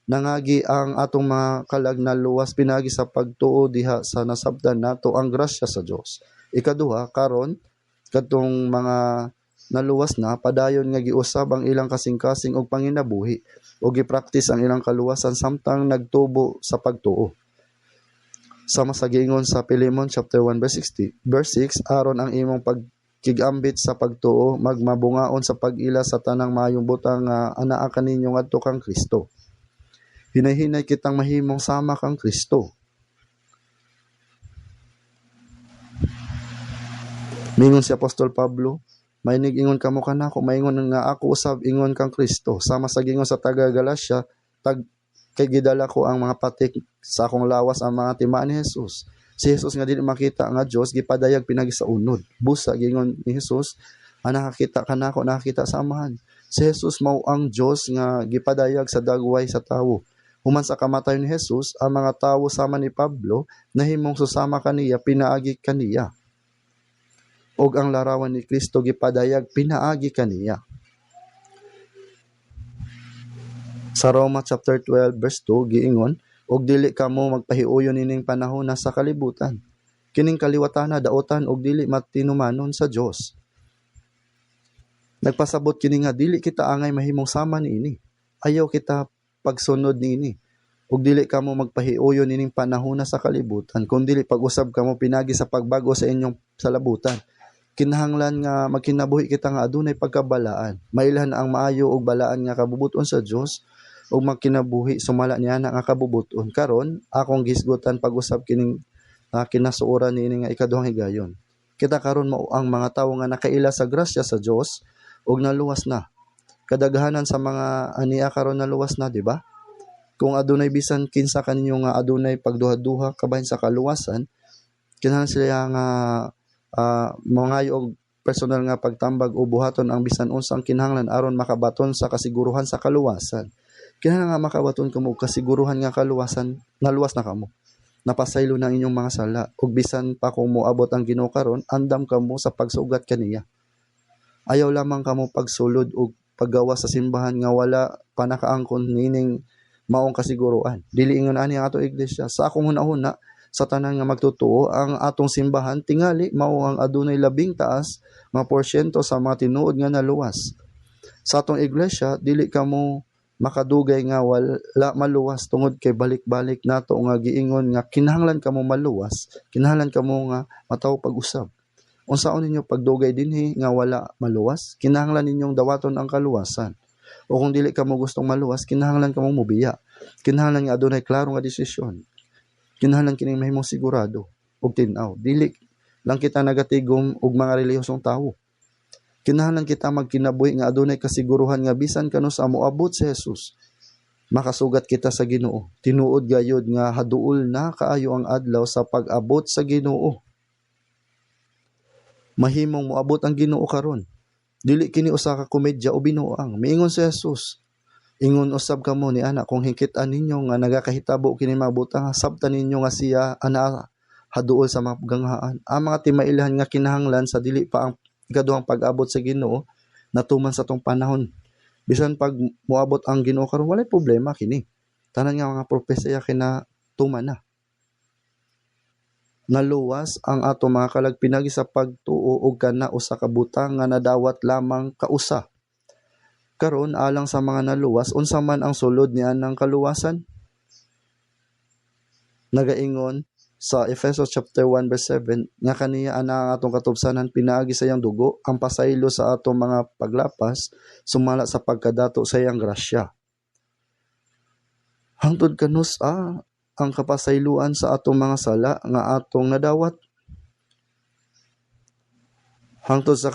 nangagi ang atong mga kalag na luwas pinagi sa pagtuo diha sa nasabtan nato ang grasya sa Dios. Ikaduha, karon kadtong mga naluwas na padayon nga giusab ang ilang kasing-kasing og panginabuhi o gipraktis ang ilang kaluwasan samtang nagtubo sa pagtuo. Sama sa giingon sa Philemon chapter 1 verse 6, aron ang imong pagkigambit sa pagtuo magmabungaon sa pag-ila sa tanang maayong butang nga anaa kaninyo ngadto kang Kristo. Hinay-hinay kitang mahimong sama kang Kristo. Mingon si Apostol Pablo, mainig ingon kamo kanako, maingon nga ako usab ingon kang Kristo. Sama sa gingon sa taga Galacia, kay gidala ko ang mga patik sa akong lawas ang mga timaan ni Jesus. Si Jesus nga dili makita nga Dios gipadayag pinagi sa unod. Busa gingon ni Jesus, nakakita kanako, nakakita sa Amahan. Si Jesus mao ang Dios nga gipadayag sa dagway sa tawo. Human sa kamatayon ni Jesus, ang mga tawo sama ni Pablo nahimong susama kaniya pinaagi kaniya. Og ang larawan ni Kristo gipadayag pinaagi kaniya. Sa Roma chapter 12 verse 2 giingon, og dili kamo magpahiuyon ining panahon na sa kalibutan. Kining kaliwatan na daotan og dili matinumanon sa Dios. Nagpasabot kini nga dili kita angay mahimong sama niini. Ayaw kita pagsunod niini. Ug dili kamo magpahiuyon ining panahon sa kalibutan, kun dili pag-usab kamo pinagi sa pagbago sa inyong salabutan. Kinahanglan nga magkinabuhi kita nga adunay pagkabalaan. Mailhan ang maayo ug balaan nga kabubuton sa Dios ug magkinabuhi sumala niya na nga kabubuton. Karon akong gisgutan pag-usab kining kinasuoran niini nga ikaduhang higayon. Kita karon mao ang mga tawo nga nakaila sa grasya sa Dios ug naluwas na. Kadaghanan sa mga aniya karon naluwas na, di ba? Kung adunay bisan kinsa kaninyo nga adunay pagduha-duha kabahin sa kaluwasan, kinahanglan sila nga mangayo og personal nga pagtambag o buhaton ang bisan unsang kinahanglan aron makabaton sa kasiguruhan sa kaluwasan. Kinahanglan nga makabaton kamo og kasiguruhan nga kaluwasan, naluwas na kamo. Napasaylo na inyong mga sala ug bisan pa kung moabot ang Ginoo karon, andam kamo sa pagsugat kaniya. Ayaw lamang kamo pagsulod ug paggawa sa simbahan nga wala pa nakaangkon nining maong kasiguruan. Dili ingon ani ang ato iglesia. Sa akong hunahuna, sa tanan nga magtutuo, ang atong simbahan tingali mao ang adunay labing taas nga porsyento sa mga tinuod nga naluwas. Sa atong iglesia, dili kamo makadugay nga wala maluwas tungod kay balik-balik nato nga giingon nga kinahanglan kamo maluwas, kinahanglan kamo nga mataw pag-usab. Unsaon ninyo pagdugay dinhi nga wala maluwas? Kinahanglan ninyong dawaton ang kaluwasan. O kung dili kamo gustong maluwas, kinahanglan kamo mubiya. Kinahanglan nga adunay klaro nga desisyon. Kinahanglan kining mahimong sigurado og tin-aw. Dili lang kita nagatigom og mga relihiyosong tawo. Kinahanglan kita magkinabuhi nga adunay kasiguruhan nga bisan kano sa moabot si Jesus, makasugat kita sa Ginoo. Tinuod gayud nga haduol na kaayo ang adlaw sa pag-abot sa Ginoo. Mahimong moabot ang Ginoo karon. Dili kini usa ka komedya o binuang. Miingon si Jesus, ingon usab kamo ni ana kung hingkit-an ninyo nga nagakahitabo kini mga butang, sabtan ninyo nga siya ana haduol sa mga ganghaan. Ang mga timailhan nga kinahanglan sa dili pa ang ikaduhang pag-abot sa Ginoo natuman sa tong panahon. Bisan pag moabot ang Ginoo karon, walay problema kini. Tanan nga mga propesya kinatuman na. Naluwas ang ato mga kalag pinagi sa pagtuo og kana usa ka butang nga nadawat lamang kausa. Karon alang sa mga naluwas, unsa man ang sulod nianang kaluwasan? Nagaingon sa Efesos chapter 1 verse 7 nga kaniya ana ang atong katubsanan pinaagi sa iyang dugo, ang pasaylo sa atong mga paglapas sumala sa pagkadato sa iyang grasya. Hangtod kanus ang kapasayloan sa atong mga sala nga atong nadawat. Hangtod sa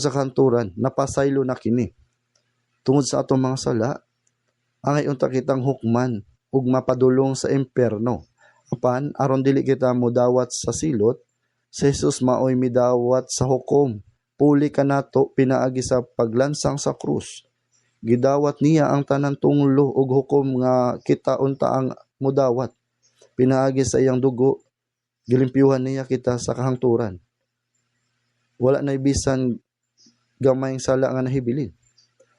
kanturan, napasaylo na kini. Tungod sa atong mga sala, angay unta kitang hukman ug mapadulong sa impierno. Apan aron dili kita modawat sa silot, si Jesus maoy midawat sa hukom. Puli kanato pinaagi sa paglansang sa krus. Gidawat niya ang tanan tunglo ug hukom nga kita unta ang mudawat. Pinaagi sa iyang dugo, gilimpyuhan niya kita sa kahangturan. Wala na bisan gamayng sala nga nahibilin.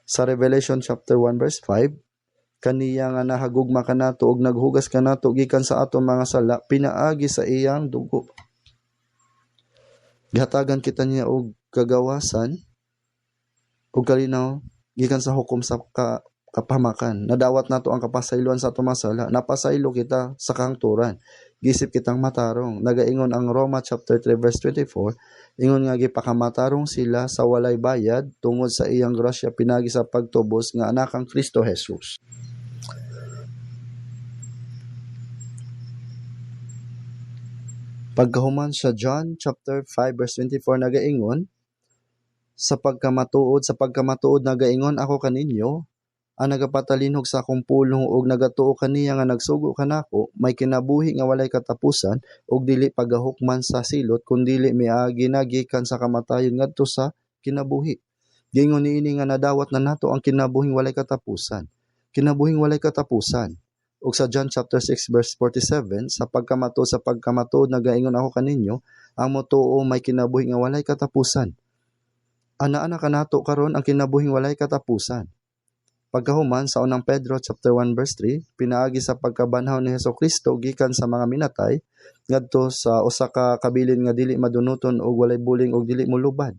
Sa Revelation chapter 1 verse 5, kaniya nga nahagugma kanato ug naghugas kanato gikan sa atong mga sala pinaagi sa iyang dugo. Gihatagan kita niya og kagawasan ug kalinaw gikan sa hukom sa kapahamakan. Nadawat nato ang kapasayloan sa atong mga sala. Napasaylo kita sa kahangturan. Gisip kitang matarong. Nagaingon ang Roma chapter 3 verse 24, ingon nga gipakamatarong sila sa walay bayad tungod sa iyang grasya pinagi sa pagtubos nga anakang Kristo Jesus. Pagkahuman sa John chapter 5 verse 24 nagaingon, sa pagkamatuod nagaingon ako kaninyo, ang nagapatalinog sa akong pulong ug nagatuo kaniya nga nagsugo kanako, may kinabuhi nga walay katapusan ug dili pagahukman sa silot kundili miagi na gikan sa kamatayon ngadto sa kinabuhi. Giingon niini nga nadawat na nato ang kinabuhing walay katapusan. kinabuhing walay katapusan. Ug sa John chapter 6 verse 47, sa pagkamato nagaingon ako kaninyo, ang motuo may kinabuhi nga walay katapusan. Ana-ana kanato karon ang kinabuhing walay katapusan. Pagkahuman sa unang Pedro chapter 1 verse 3, pinaagi sa pagkabanhaw ni Hesukristo gikan sa mga minatay ngadto sa usa ka kabilin nga dili madunuton og walay buling og dili molubad.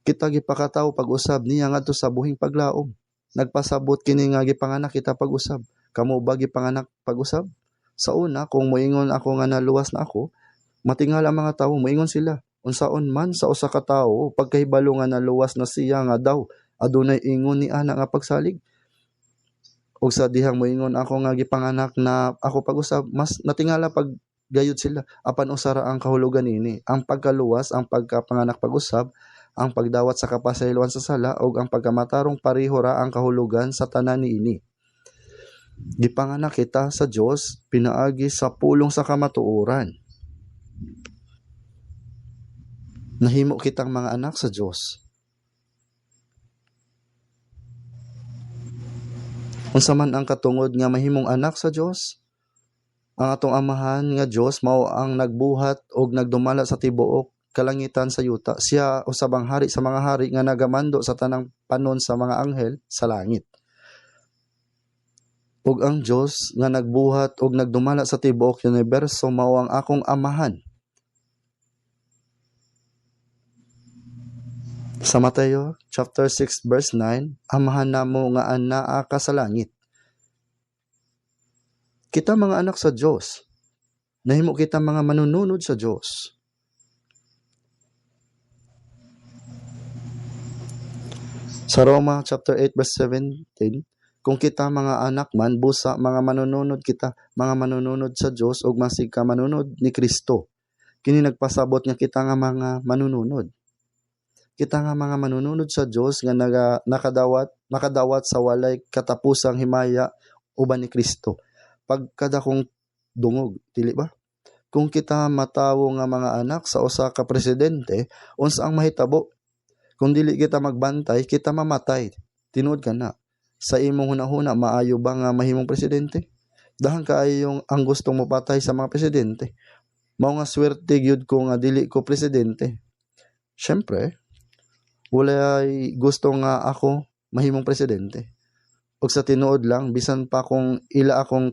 Kita gipakataw pag-usab niya ngadto sa buhing paglaom. Nagpasabot kini nga gipanganak kita pag-usab. Kamo ba gipanganak pag-usab? Sa una, kung moingon ako nga naluwas na ako, matingal ang mga tawo, moingon sila. Unsaon man sa usa ka tawo, pagkahibalo nga naluwas na siya nga daw, adunay ingon ni ana nga pagsalig. Ug sa dihang moingon ako nga gipanganak na ako pag-usab, mas natingala pag gayud sila. Apan usara ang kahulugan nini, ang pagkaluwas, ang pagkapanganak pag-usab, ang pagdawat sa kapasayloan sa sala, ug ang pagkamatarong pareho ra ang kahulugan sa tanan niini. Gipanganak kita sa Dios pinaagi sa pulong sa kamatuoran. Nahimo kitang mga anak sa Dios. Unsa man ang katungod nga mahimong anak sa Dios? Ang atong amahan nga Dios mao ang nagbuhat og nagdumala sa tibuok kalangitan sa yuta. Siya usab ang hari sa mga hari nga nagamando sa tanang panon sa mga anghel sa langit. Ug ang Dios nga nagbuhat og nagdumala sa tibuok universo mao ang akong amahan. Sa Mateo chapter 6 verse 9, amahan namo nga anaa ka sa langit. Kita mga anak sa Dios. Nahimo kita mga manununod sa Dios. Sa Roma chapter 8 verse 17, kung kita mga anak man, busa mga manununod kita, mga manununod sa Dios ug masig ka manunod ni Kristo. Kini nagpasabot nga kita nga mga manununod. Kita nga mga manununod sa Dios nga makadawat sa walay katapusang himaya uban ni Kristo. Pagkada kong dungog, dili ba? Kung kita matawo nga mga anak sa usa ka presidente, unsa ang mahitabo? Kung dili kita magbantay, kita mamatay. Tinuod ka na. Sa imong hunahuna, maayo ba nga mahimong presidente? Dahan kaayong ang gustong mapatay sa mga presidente. Mao nga swerte gyud ko nga dili ko presidente. Syempre, walay gusto nga ako mahimong presidente. Ug sa tinuod lang, bisan pa kung ila akong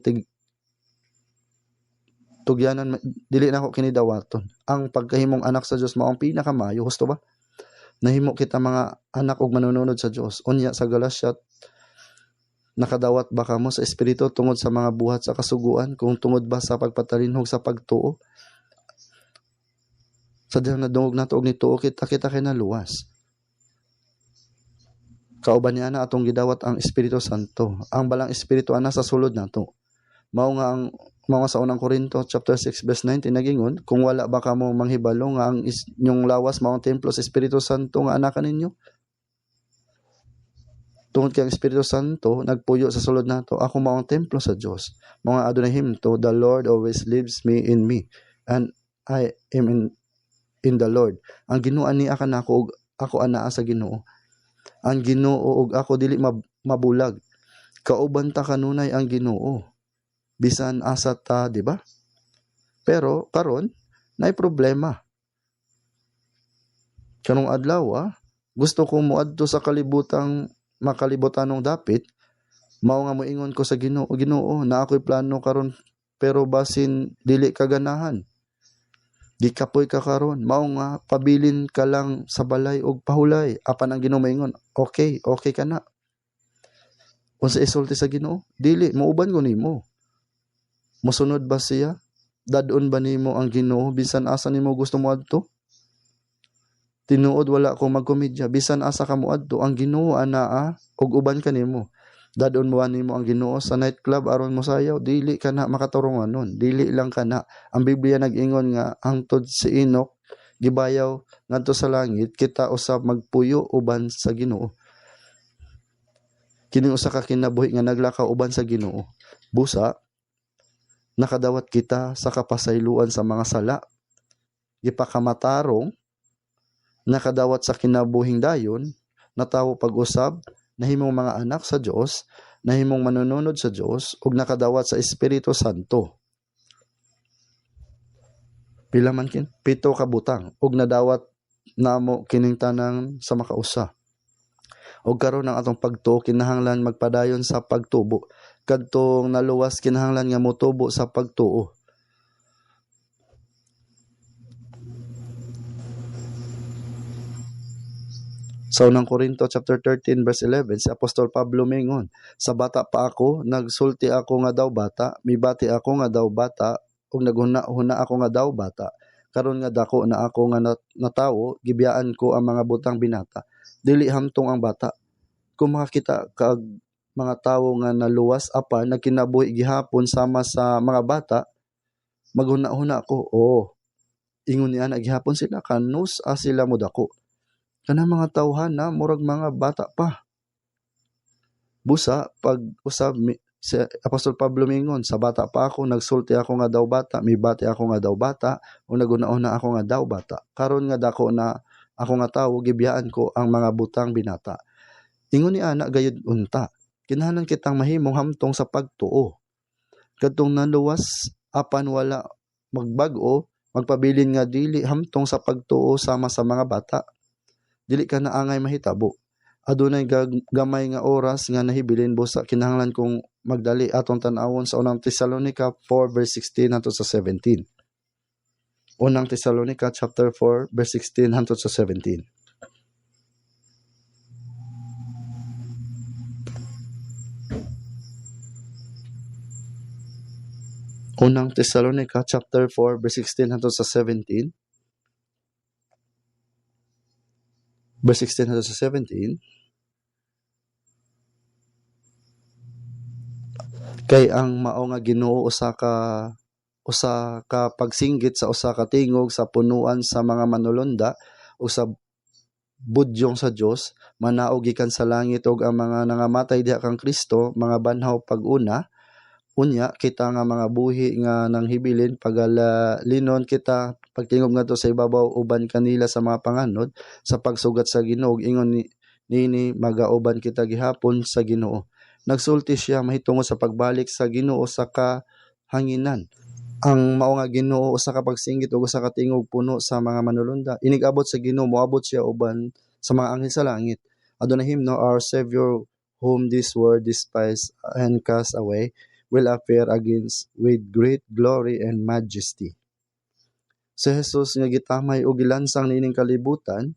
tugyanan, dili na ako kinidawaton. Ang pagkahimong anak sa Dios mao ang pinakamayo, husto ba? Nahimo kita mga anak ug manununod sa Dios. Unya sa Galatia, nakadawat ba kamo sa espiritu tungod sa mga buhat sa kasuguan, kung tungod ba sa pagpatalinhog sa pagtuo? Sa dihang nadungog nato og nituo kita kay naluwas. Kauban niya na atong gidawat ang Espiritu Santo. Ang balang espiritu ana sa sulod nato. Mao nga sa unang Korinto chapter 6 verse 19 nagingon, kung wala ba kamo manghibalo nga ang inyong lawas mao ang templo sa Espiritu Santo nga anak ninyo? Tungod kay ang Espiritu Santo nagpuyo sa sulod nato, ako mao ang templo sa Dios. Mga adunay himto, the Lord always lives in me and I am in the Lord. Ang Ginoo ni akan ako ug ako anaa sa Ginoo. Ang Ginoo ug ako dili mabulag. Kauban ta kanunay ang Ginoo. Bisan asa ta, di ba? Pero karon nay problema. Kanong adlaw, gusto ko moadto sa makalibutanong dapit, mao nga moingon ko sa Ginoo, Ginoo, na ako'y plano karon pero basin dili ka ganahan. Gikapoy ka karon, mao nga pabilin ka lang sa balay og pahulay. Apan ang Ginoo moingon, okay ka na. Unsa isulti sa Ginoo? Dili, mauban ko nimo. Mosunod ba siya? Dadon ba nimo ang Ginoo bisan asa nimo gusto mo adto? Tinuod wala ko magkomedya, bisan asa ka mo adto, ang Ginoo anaa og uban kanimo. Dadon mo nimo ang Ginoo sa nightclub aron mo sayaw, dili ka na makatarungan nun. Dili lang ka na. Ang Biblia nag-ingon nga hangtod si Enoch gibayaw ngadto sa langit, kita usab magpuyo uban sa Ginoo. Kini usa ka kinabuhi nga naglakaw uban sa Ginoo. Busa nakadawat kita sa kapasayloan sa mga sala. Gipakamatarong, nakadawat sa kinabuhing dayon, natawo pag-usab, nahimong mga anak sa Dios, nahimong manununod sa Dios ug nakadawat sa Espiritu Santo. Pila man 7 ka butang ug nadawat namo kining tanang sa makausa. Ug karon ang atong pagtuo kinahanglan magpadayon sa pagtubo. Kadtong naluwas kinahanglan nga motubo sa pagtuo. Sa unang Korinto chapter 13 verse 11, si Apostol Pablo mingon, sa bata pa ako, nagsulti ako nga daw bata, mibati ako nga daw bata, ug naghuna-huna ako nga daw bata. Karon nga dako na ako nga natawo, gibiyaan ko ang mga butang binata. Dili hamtong ang bata. Kung makakita kag mga tawo nga naluwas apan nagkinabuhi gihapon sama sa mga bata, maghuna-huna ako. Ingon niya na gihapon sila kanus sila modako. Kanang mga tawhana murag mga bata pa. Busa pag usab si Apostol Pablo mingon, sa bata pa ako nagsulti ako nga daw bata, mibati ako nga daw bata, o naguna-una ako nga daw bata. Karon nga dako na ako nga tawo, gibiyaan ko ang mga butang binata. Ingon ni ana gayud unta, kinahanglan kitang mahimong hamtong sa pagtuo. Kadtong naluwas apan wala magbag-o, magpabilin nga dili hamtong sa pagtuo sama sa mga bata. Dili ka na angay mahitabo. Adunay gamay nga oras nga nahibilin busa kinahanglan kong magdali atong tan-awon sa unang Tesalonica 4 verse 16 hangtod sa 17. Unang Tesalonica chapter 4 verse 16 hangtod sa 17. Unang Tesalonica chapter 4 verse 16 hangtod sa 17. Verse 16 hangtod sa 17. Kay ang mao nga Ginoo usa ka pagsinggit sa usa ka tingog sa punuan sa mga manulunda o sa budyong sa Dios, manaog gikan sa langit og ang mga nangamatay diha kang Kristo, mga banhaw pag-una. Unya kita nga mga buhi nga nanghibilin pagalinon kita pagtingog ngadto sa ibabaw uban kanila sa mga panganod sa pagsugat sa Ginoo. Ingon nini magauban kita gihapon sa Ginoo. Nagsulti siya mahitungod sa pagbalik sa Ginoo sa kahanginan. Ang mao nga Ginoo usa ka pagsinggit ug usa ka tingog puno sa mga manulunda. Inig-abot sa Ginoo moabot siya uban sa mga anghel sa langit. Adunay himno, our Savior whom this world despise and cast away will appear against with great glory and majesty. Si Jesus nga gitamay o gilansang nining kalibutan,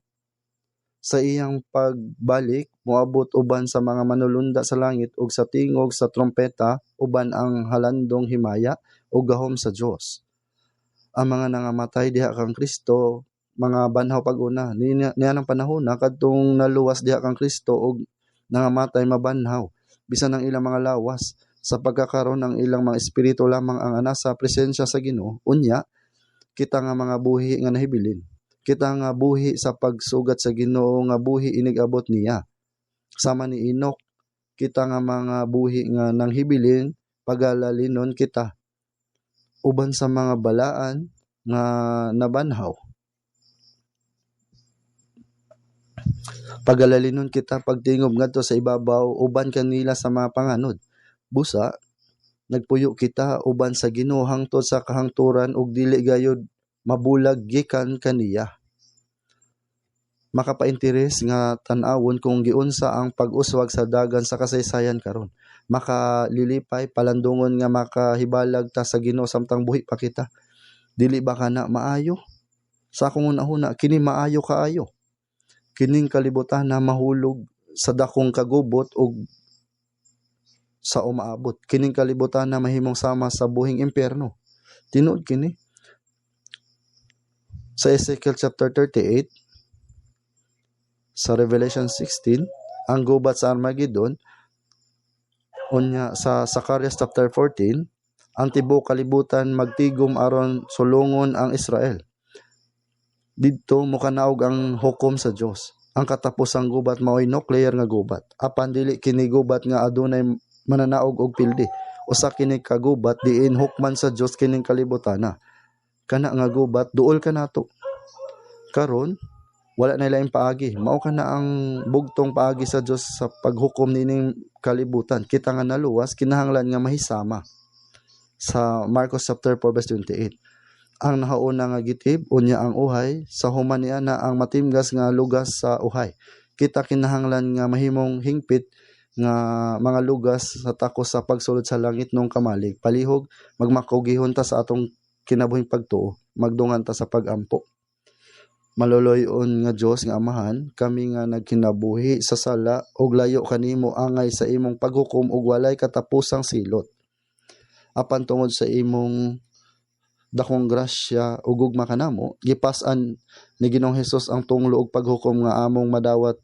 sa iyang pagbalik, moabot uban sa mga manulunda sa langit ug sa tingog sa trompeta, uban ang halandong himaya o gahom sa Dios. Ang mga nangamatay diha kang Kristo, mga banhaw pag-una, niya ng panahon na kadtong naluwas diha kang Kristo ug nangamatay mabanhaw, bisan ang ilang mga lawas, sa pagkakaroon ng ilang mga espiritu lamang ang ana sa presensya sa Ginoo. Unya, kita nga mga buhi nga nahibilin. Kita nga buhi sa pagsugat sa Ginoo nga buhi inig-abot niya. Sama ni Enoch, kita nga mga buhi nga nanghibilin, pagalalinon kita. Uban sa mga balaan nga nabanhaw. Pagalalinon kita pagtingob ngadto sa ibabaw uban kanila sa mga panganod. Busa, nagpuyo kita uban sa Ginoo hangtod sa kahangturan ug dili gayud mabulag gikan kaniya. Makapainteres nga tan-awon kung giunsa ang pag-uswag sa dagan sa kasaysayan karon. Makalilipay palandungon nga makahibalag ta sa Ginoo samtang buhi pa kita. Dili ba kana maayo? Sa akong una-una kini maayo kaayo. Kining kalibutan na mahulog sa dakong kagubot ug sa umaabot. Kining kalibutan na mahimong sama sa buhing impyerno. Tinuod kini. Sa Ezekiel chapter 38, sa Revelation 16, ang gubat sa Armageddon, unya sa Zacarias chapter 14, ang tibuok kalibutan magtigom aron sulungon ang Israel. Didto mokanaog ang hukom sa Dios. Ang katapusang gubat mao'y nuclear nga gubat. Apan dili kini gubat nga adunay mananaog og pildi. Usa kini kagubat diin hukman sa Dios kining kalibutana. Kana nga gubat duol ka nato. Karon wala na laing paagi. Mao ka na ang bugtong paagi sa Dios sa paghukom nining kalibutan. Kita nga naluwas, kinahanglan nga mahisama. Sa Marcos chapter 4 verse 28. Ang nahauna nga gitib unya ang uhay, sa human niya na ang matimgas nga lugas sa uhay. Kita kinahanglan nga mahimong hingpit nga mga lugas sa takos sa pagsulod sa langit nung kamalig. Palihog magmakugihon ta sa atong kinabuhing pagtuo, magdungan ta sa pagampo. Maloloyon nga Dios nga Amahan, kami nga nagkinabuhi sa sala ug layo kanimo angay sa imong paghukom ug walay katapusang silot. Apan tungod sa imong dakong grasya ug gugma kanamo, gipas-an ni Ginoong Hesus ang tunglo ug paghukom nga among madawat.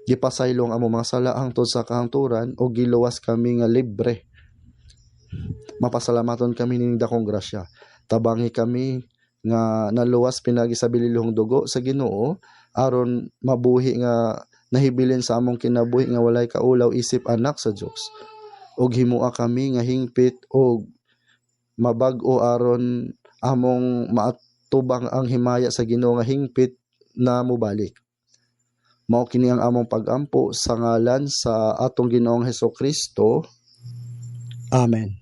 Gipasaylong among mga sala hangtod sa kahangturan ug giluwas kami nga libre. Mapasalamaton kami ning dakong grasya. Tabangi kami nga naluwas pinagi sa bililhong dugo sa Ginoo aron mabuhi nga nahibilin sa among kinabuhi nga walay kaulaw isip anak sa Dios. Ug himua kami nga hingpit og mabag-o aron among maatubang ang himaya sa Ginoo nga hingpit na mobalik. Mao kini ang among pagampo sa ngalan sa atong Ginoong Hesukristo. Amen.